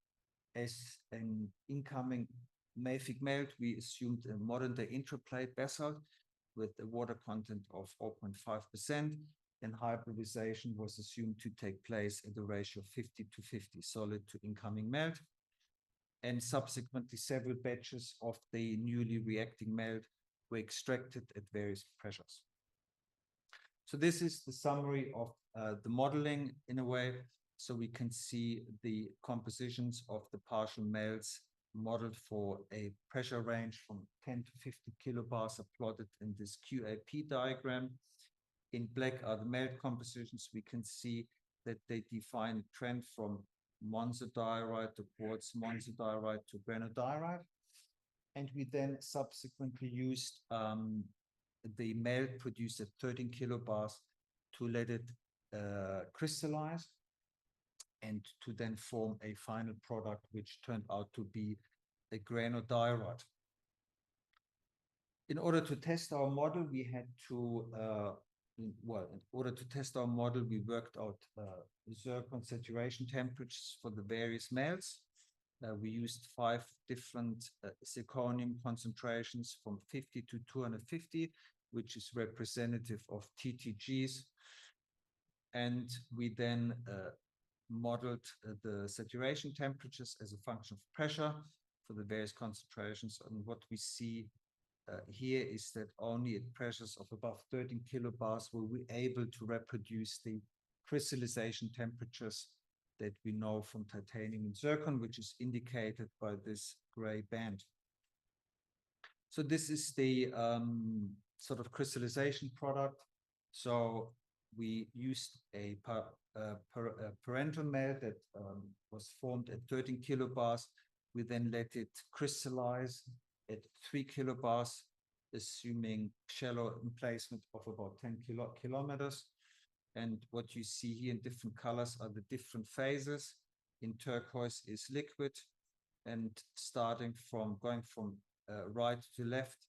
As an incoming mafic melt, we assumed a modern-day intraplate basalt with a water content of 0.5%, and hybridization was assumed to take place at a ratio of 50 to 50 solid to incoming melt. And subsequently, several batches of the newly reacting melt were extracted at various pressures. So this is the summary of the modeling in a way. So we can see the compositions of the partial melts modeled for a pressure range from 10 to 50 kilobars are plotted in this QAP diagram. In black are the melt compositions. We can see that they define a trend from monzodiorite to quartz monzodiorite to granodiorite. And we then subsequently used the melt produced at 13 kilobars to let it crystallize and to then form a final product, which turned out to be a granodiorite. In order to test our model, we had to, in order to test our model, we worked out zircon saturation temperatures for the various melts. We used 5 different zirconium concentrations from 50 to 250, which is representative of TTGs. And we then modeled the saturation temperatures as a function of pressure for the various concentrations. And what we see here is that only at pressures of above 13 kilobars were we able to reproduce the crystallization temperatures that we know from titanium and zircon, which is indicated by this gray band. So this is the sort of crystallization product. So we used a parental melt that was formed at 13 kilobars. We then let it crystallize at 3 kilobars, assuming shallow emplacement of about 10 kilometers. And what you see here in different colors are the different phases. In turquoise is liquid, and going from right to left,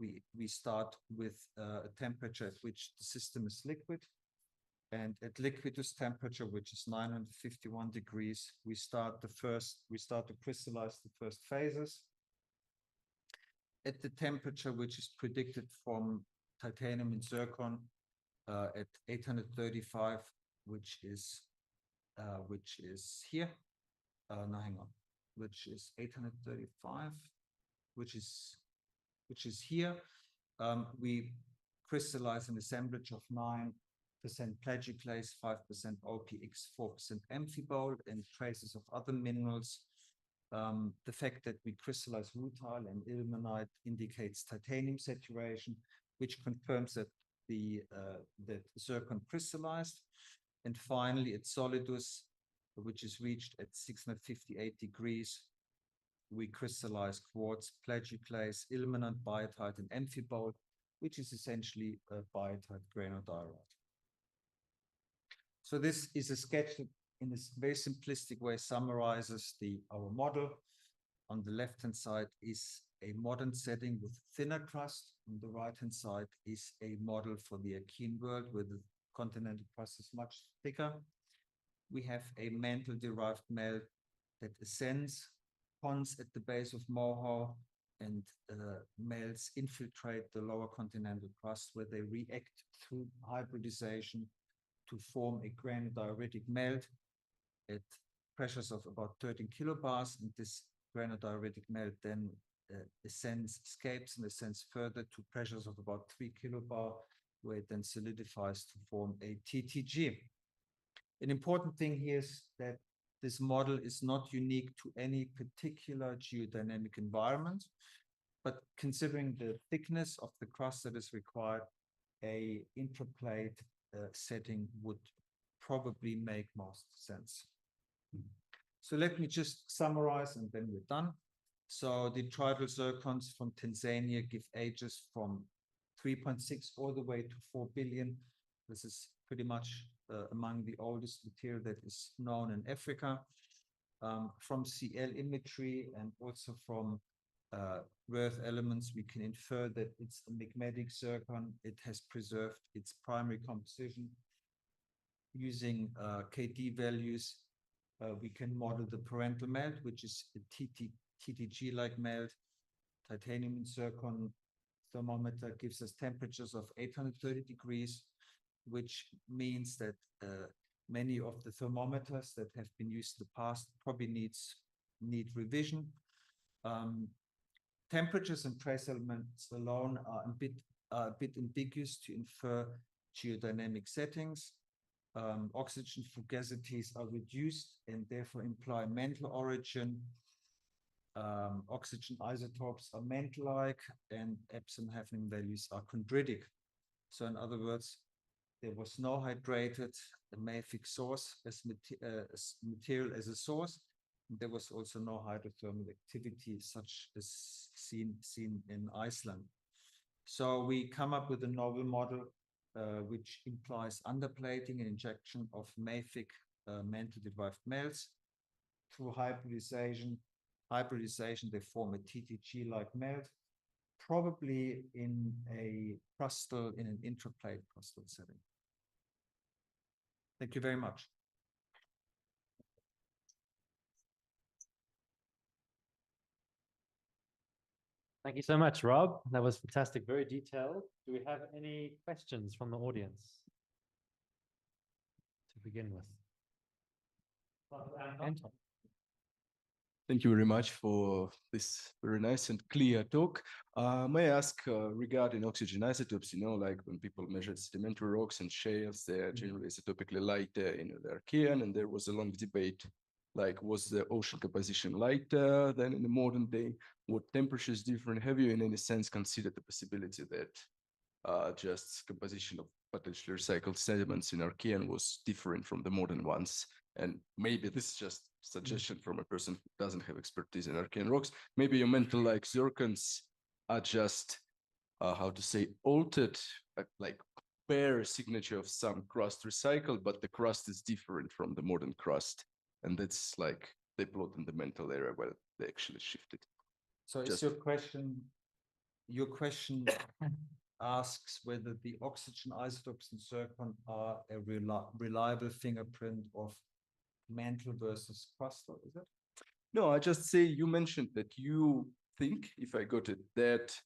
we start with a temperature at which the system is liquid. And at liquidus temperature, which is 951 degrees, we start to crystallize the first phases. At the temperature which is predicted from titanium and zircon at 835, which is here. No, hang on, which is 835, which is here. We crystallize an assemblage of 9% plagioclase, 5% OPX, 4% amphibole, and traces of other minerals. The fact that we crystallize rutile and ilmenite indicates titanium saturation, which confirms that that zircon crystallized. And finally, at solidus, which is reached at 658 degrees, we crystallize quartz, plagioclase, ilmenite, biotite, and amphibole, which is essentially a biotite granodiorite. So this is a sketch that in this very simplistic way summarizes our model. On the left-hand side is a modern setting with thinner crust. On the right-hand side is a model for the Archean world where the continental crust is much thicker. We have a mantle-derived melt that ascends, ponds at the base of Moho, and melts infiltrate the lower continental crust where they react through hybridization to form a granodioritic melt at pressures of about 13 kilobars, and this granodioritic melt then escapes and ascends further to pressures of about 3 kilobar, where it then solidifies to form a TTG. An important thing here is that this model is not unique to any particular geodynamic environment, but considering the thickness of the crust that is required, a intraplate setting would probably make most sense. So let me just summarize and then we're done. So the tridal zircons from Tanzania give ages from 3.6 all the way to 4 billion. This is pretty much among the oldest material that is known in Africa. From CL imagery and also from rare earth elements, we can infer that it's a magmatic zircon. It has preserved its primary composition. Using KD values, we can model the parental melt, which is a TTG-like melt. Titanium and zircon thermometer gives us temperatures of 830 degrees, which means that many of the thermometers that have been used in the past probably need revision. Temperatures and trace elements alone are a bit ambiguous to infer geodynamic settings. Oxygen fugacities are reduced and therefore imply mantle origin. Oxygen isotopes are mantle-like, and Epson Hafning values are chondritic. So in other words, there was no hydrated mafic source as material as a source. There was also no hydrothermal activity such as seen in Iceland. So we come up with a novel model which implies underplating and injection of mafic mantle-derived melts. Through hybridization, they form a TTG-like melt, probably in an intraplate crustal setting. Thank you very much. Thank you so much, Rob. That was fantastic, very detailed. Do we have any questions from the audience to begin with? Anton. Thank you very much for this very nice and clear talk. May I ask regarding oxygen isotopes, like when people measure sedimentary rocks and shales, they are generally isotopically lighter in the Archean, and there was a long debate, like was the ocean composition lighter than in the modern day? What temperature is different? Have you in any sense considered the possibility that just composition of potentially recycled sediments in Archean was different from the modern ones? And maybe this is just suggestion from a person who doesn't have expertise in Archean rocks. Maybe your mental like zircons are just, how to say, altered, like bare signature of some crust recycled, but the crust is different from the modern crust. And that's like they plot in the mental area where they actually shifted. So Just- is your question asks whether the oxygen isotopes in zircon are a reliable fingerprint of mantle versus crustal, is it? No, I just say you mentioned that you think, if I got it, that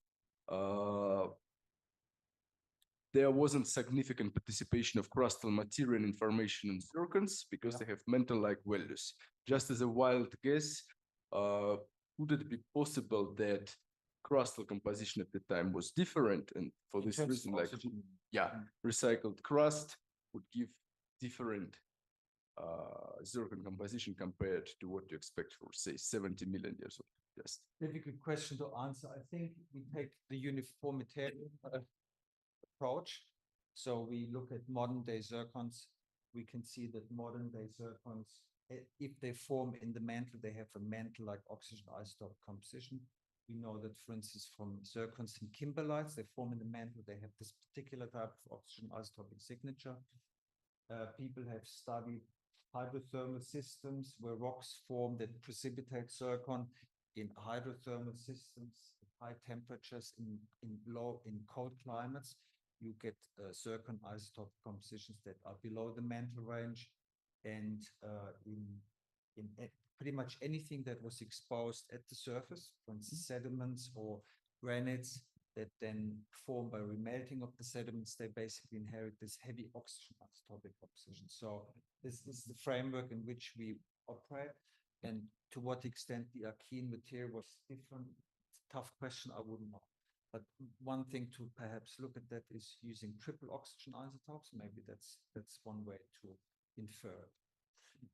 there wasn't significant participation of crustal material information in zircons because they have mantle-like values. Just as a wild guess, would it be possible that crustal composition at the time was different, and for this reason, like recycled crust would give different zircon composition compared to what you expect for, say, 70 million years old? Yes. Difficult question to answer. I think we take the uniformitarian approach. So we look at modern day zircons. We can see that modern day zircons, if they form in the mantle, they have a mantle-like oxygen isotope composition. We know that, for instance, from zircons and kimberlites, they form in the mantle, they have this particular type of oxygen isotopic signature. People have studied hydrothermal systems where rocks form that precipitate zircon in hydrothermal systems at high temperatures in cold climates. You get zircon isotope compositions that are below the mantle range, and in pretty much anything that was exposed at the surface, for instance, sediments or granites that then form by remelting of the sediments, they basically inherit this heavy oxygen isotopic composition. So this is the framework in which we operate, and to what extent the Archean material was different, it's a tough question, I wouldn't know. But one thing to perhaps look at that is using triple oxygen isotopes. Maybe that's one way to infer it.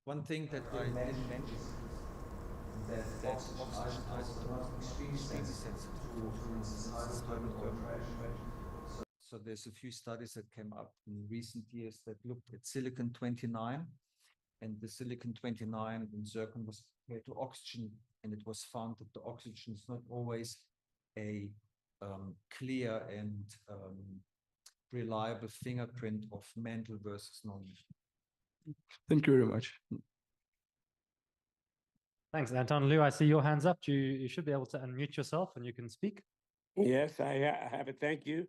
One thing that I didn't mention that oxygen isotopes are extremely sensitive to so there's a few studies that came up in recent years that looked at silicon-29, and the silicon-29 in zircon was compared to oxygen, and it was found that the oxygen is not always a clear and reliable fingerprint of mantle versus non-mantle. Thank you very much. Thanks, Anton. Lou, I see your hands up. You should be able to unmute yourself and you can speak. Yes, I have it. Thank you.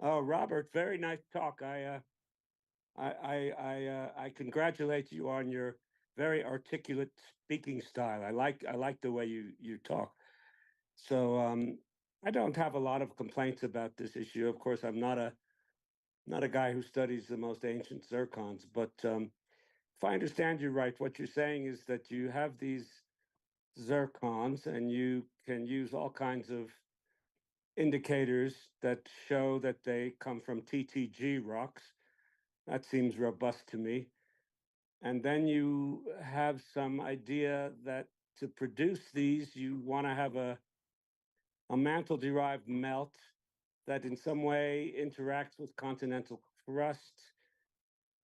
Oh, Robert, very nice talk. I congratulate you on your very articulate speaking style. I like the way you talk. So I don't have a lot of complaints about this issue. Of course, I'm not a guy who studies the most ancient zircons, but if I understand you right, what you're saying is that you have these zircons and you can use all kinds of indicators that show that they come from TTG rocks. That seems robust to me. And then you have some idea that to produce these, you want to have a mantle-derived melt that in some way interacts with continental crust,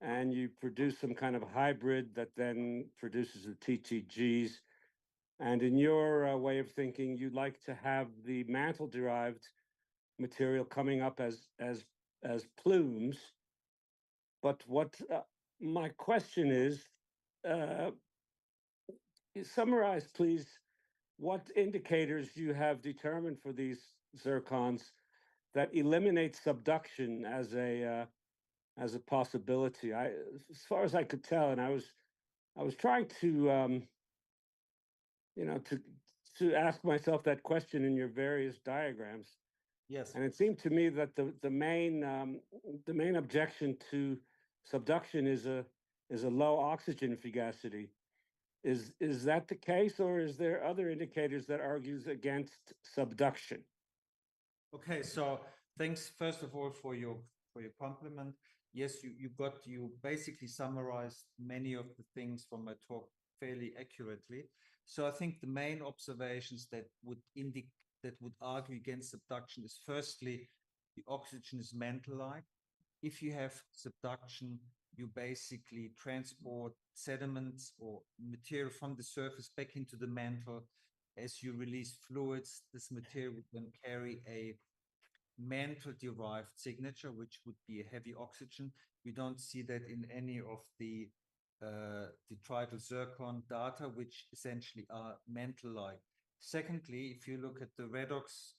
and you produce some kind of hybrid that then produces the TTGs. And in your way of thinking, you'd like to have the mantle-derived material coming up as plumes. But what my question is, summarize, please, what indicators you have determined for these zircons that eliminate subduction as a possibility. As far as I could tell, and I was trying to to ask myself that question in your various diagrams. Yes. And it seemed to me that the main objection to subduction is a low oxygen fugacity. Is that the case, or is there other indicators that argues against subduction? Okay, so thanks first of all for your compliment. Yes, you basically summarized many of the things from my talk fairly accurately. So I think the main observations that would argue against subduction is firstly, the oxygen is mantle-like. If you have subduction, you basically transport sediments or material from the surface back into the mantle. As you release fluids, this material would then carry a mantle-derived signature, which would be a heavy oxygen. We don't see that in any of the detrital zircon data, which essentially are mantle-like. Secondly, if you look at the redox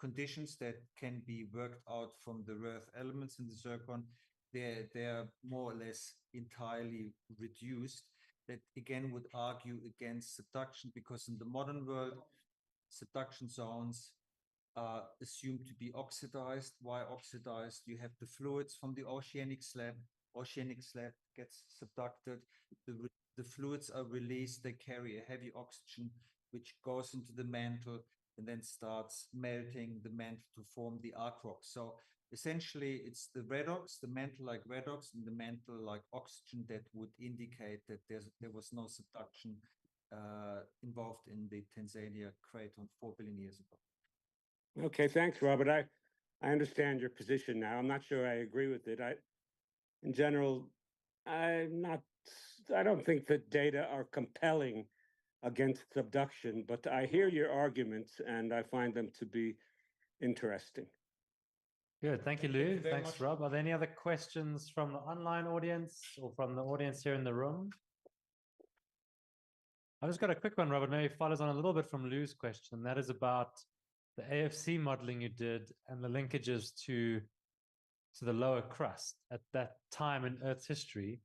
conditions that can be worked out from the rare earth elements in the zircon, they're more or less entirely reduced. That again would argue against subduction, because in the modern world, subduction zones are assumed to be oxidized. Why oxidized? You have the fluids from the oceanic slab. Oceanic slab gets subducted. The fluids are released. They carry a heavy oxygen, which goes into the mantle and then starts melting the mantle to form the arc rock. So essentially, it's the redox, the mantle-like redox, and the mantle-like oxygen that would indicate that there was no subduction involved in the Tanzania craton 4 billion years ago. Okay, thanks, Robert. I understand your position now. I'm not sure I agree with it. In general, I don't think that data are compelling against subduction, but I hear your arguments and I find them to be interesting. Good, thank you, Lou. Thanks, Rob. Are there any other questions from the online audience or from the audience here in the room? I've just got a quick one, Robert, maybe follows on a little bit from Lou's question. That is about the AFC modeling you did and the linkages to the lower crust at that time in Earth's history.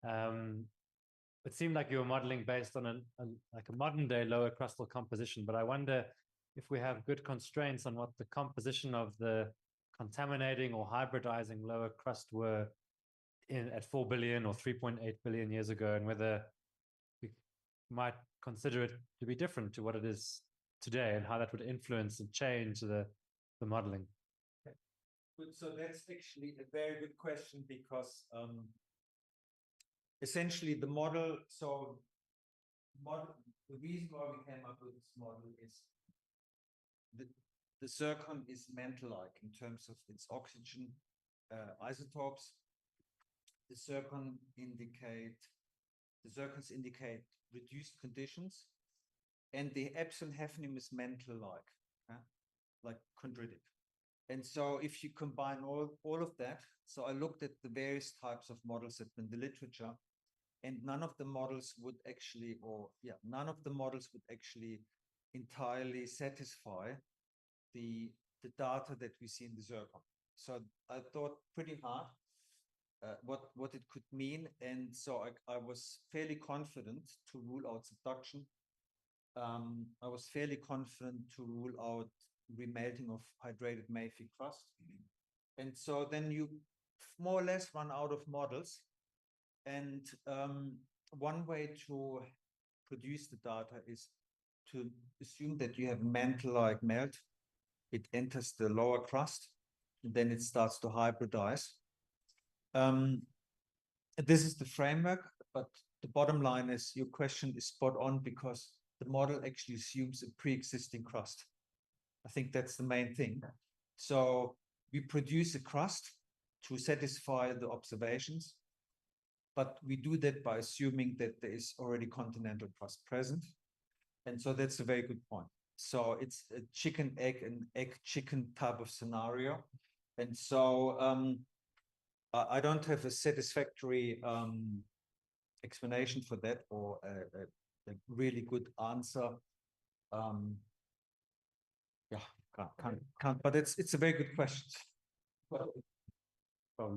It seemed like you were modeling based on a modern day lower crustal composition, but I wonder if we have good constraints on what the composition of the contaminating or hybridizing lower crust were at 4 billion or 3.8 billion years ago, and whether we might consider it to be different to what it is today, and how that would influence and change the modeling. Good. So that's actually a very good question, because essentially the model, the reason why we came up with this model is the zircon is mantle-like in terms of its oxygen isotopes. The zircons indicate reduced conditions, and the epsilon hafnium is mantle-like, like chondritic. And so if you combine all of that, so I looked at the various types of models that were in the literature, and none of the models would actually entirely satisfy the data that we see in the zircon. So I thought pretty hard what it could mean, and so I was fairly confident to rule out subduction. I was fairly confident to rule out remelting of hydrated mafic crust. And so then you more or less run out of models. And one way to produce the data is to assume that you have mantle-like melt. It enters the lower crust, and then it starts to hybridize. This is the framework, but the bottom line is your question is spot on, because the model actually assumes a pre-existing crust. I think that's the main thing. So we produce a crust to satisfy the observations, but we do that by assuming that there is already continental crust present. And so that's a very good point. So it's a chicken, egg, and egg chicken type of scenario. And so I don't have a satisfactory explanation for that, or a really good answer. Can't, but it's a very good question.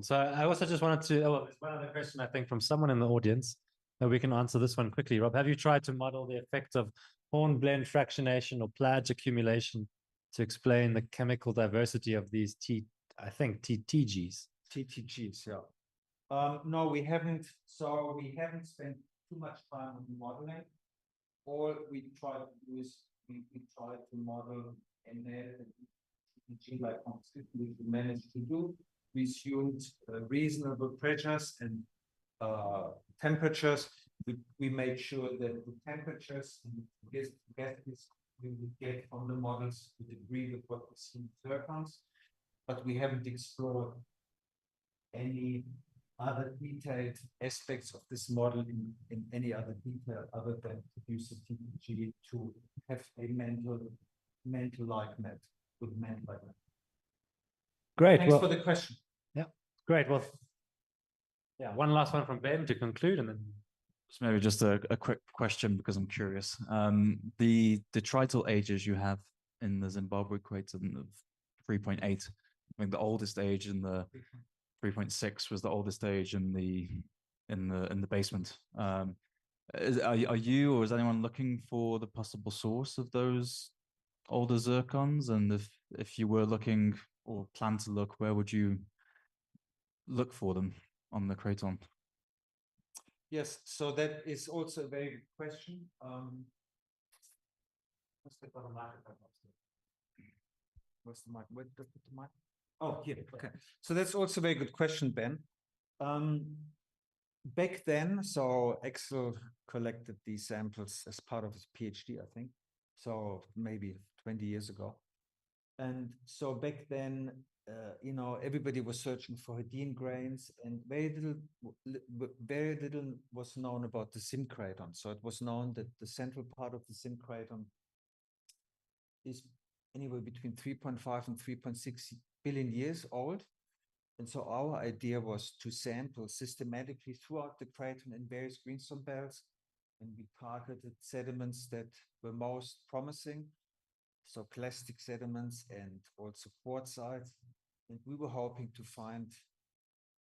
So I also just wanted to, there's one other question I think from someone in the audience, that we can answer this one quickly. Rob, have you tried to model the effect of hornblende fractionation or plage accumulation to explain the chemical diversity of these TTGs? TTGs, yeah. No, we haven't. So we haven't spent too much time on modeling. All we try to do is we try to model ML and TPG like consistently we managed to do. We assumed reasonable pressures and temperatures. We made sure that the temperatures and gases we would get from the models would agree with what we see in Zircons, but we haven't explored any other detailed aspects of this model in any other detail other than produce a TPG to have a mental-like net with mental-like net. Great. Thanks well, for the question. Yeah, great. Well, yeah, one last one from Ben to conclude, and then So maybe just a quick question because I'm curious. The detrital ages you have in the Zimbabwe craton of 3.8, I think the oldest age in the 3.6 was the oldest age in the basement. Are you or is anyone looking for the possible source of those older zircons? And if you were looking or plan to look, where would you look for them on the craton? Yes, so that is also a very good question. What's the mic? Where did I put the mic? Oh, here. Okay. So that's also a very good question, Ben. Back then, so Axel collected these samples as part of his PhD, I think. So maybe 20 years ago. And so back then, you know, everybody was searching for Hadean grains, and very little was known about the syncraton. So it was known that the central part of the syncraton is anywhere between 3.5 and 3.6 billion years old. And so our idea was to sample systematically throughout the craton in various greenstone belts, and we targeted sediments that were most promising. So clastic sediments and also quartzites. And we were hoping to find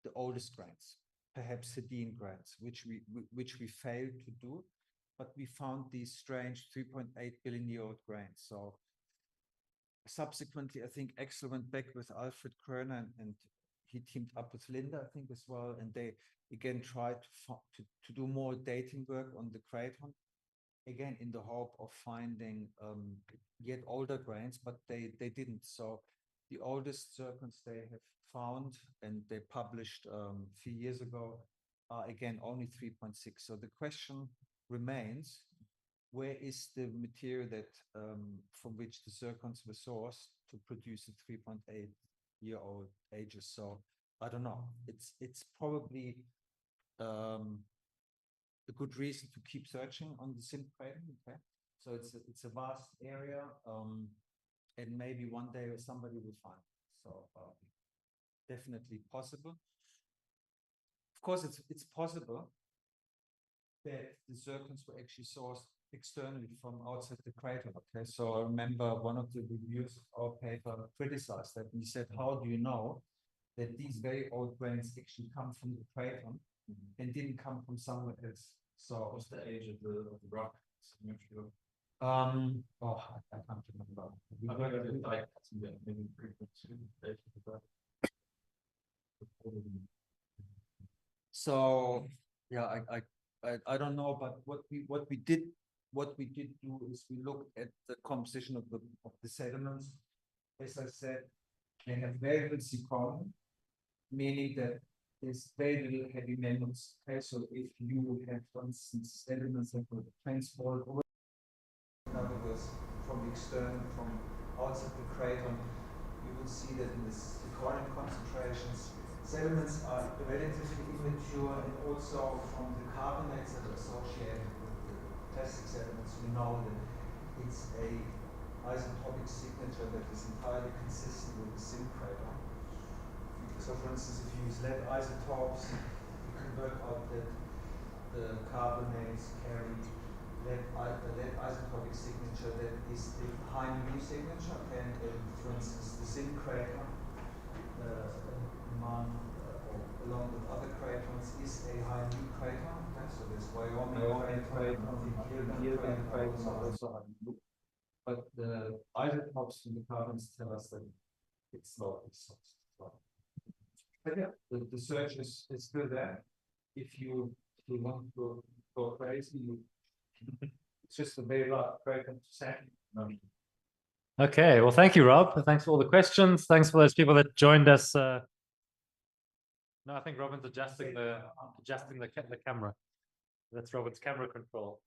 the oldest grains, perhaps Hadean grains, which we failed to do, but we found these strange 3.8 billion year old grains. So subsequently, I think Axel went back with Alfred Kroner and he teamed up with Linda, I think, as well, and they again tried to do more dating work on the craton, again in the hope of finding yet older grains, but they didn't. So the oldest zircons they have found and they published a few years ago are again only 3.6. So the question remains, where is the material that from which the zircons were sourced to produce a 3.8 year old ages? So I don't know. It's probably a good reason to keep searching on the syncraton. Okay, so it's a vast area, and maybe one day somebody will find it. So definitely possible. Of course, it's possible that the zircons were actually sourced externally from outside the crater. Okay, so I remember one of the reviewers of our paper criticized that, and he said, "How do you know that these very old grains actually come from the crater and didn't come from somewhere else?" So what's the age of the rock? Oh, I can't remember. So yeah, I don't know, but what we did do is we looked at the composition of the sediments. As I said, they have very little zircon, meaning that there's very little heavy metals. Okay, so if you have, for instance, sediments that were transported over, in other words, from outside the crater, you will see that in the zirconium concentrations, sediments are relatively immature, and also from the carbonates that are associated with the plastic sediments, we know that it's a isotopic signature that is entirely consistent with the syncraton. So for instance, if you use lead isotopes, you can work out that the carbonates carry the lead isotopic signature that is the high mu signature, and for instance, the syncraton along with other cratons is a high mu craton. Okay? So there's Wyoming craton, also high mu. But the isotopes from the carbons tell us that it's not. But yeah, the search is still there. If you want to go crazy. It's just a very lot of Okay, well, thank you, Rob. Thanks for all the questions. Thanks for those people that joined us. No, I think Robin's adjusting the camera. That's Robert's camera control.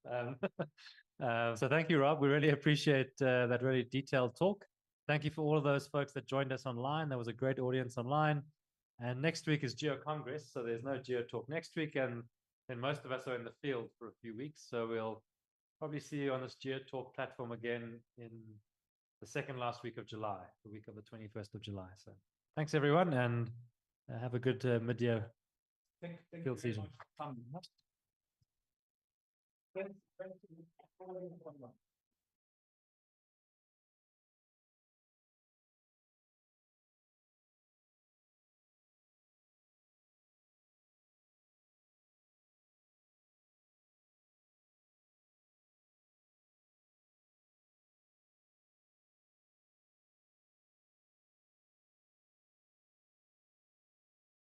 So thank you, Rob. We really appreciate that really detailed talk. Thank you for all of those folks that joined us online. There was a great audience online. And next week is Geo Congress, so there's no Geotalk next week. And then most of us are in the field for a few weeks. So we'll probably see you on this Geotalk platform again in the second last week of July, the week of the 21st of July. So thanks, everyone, and have a good mid-year field season.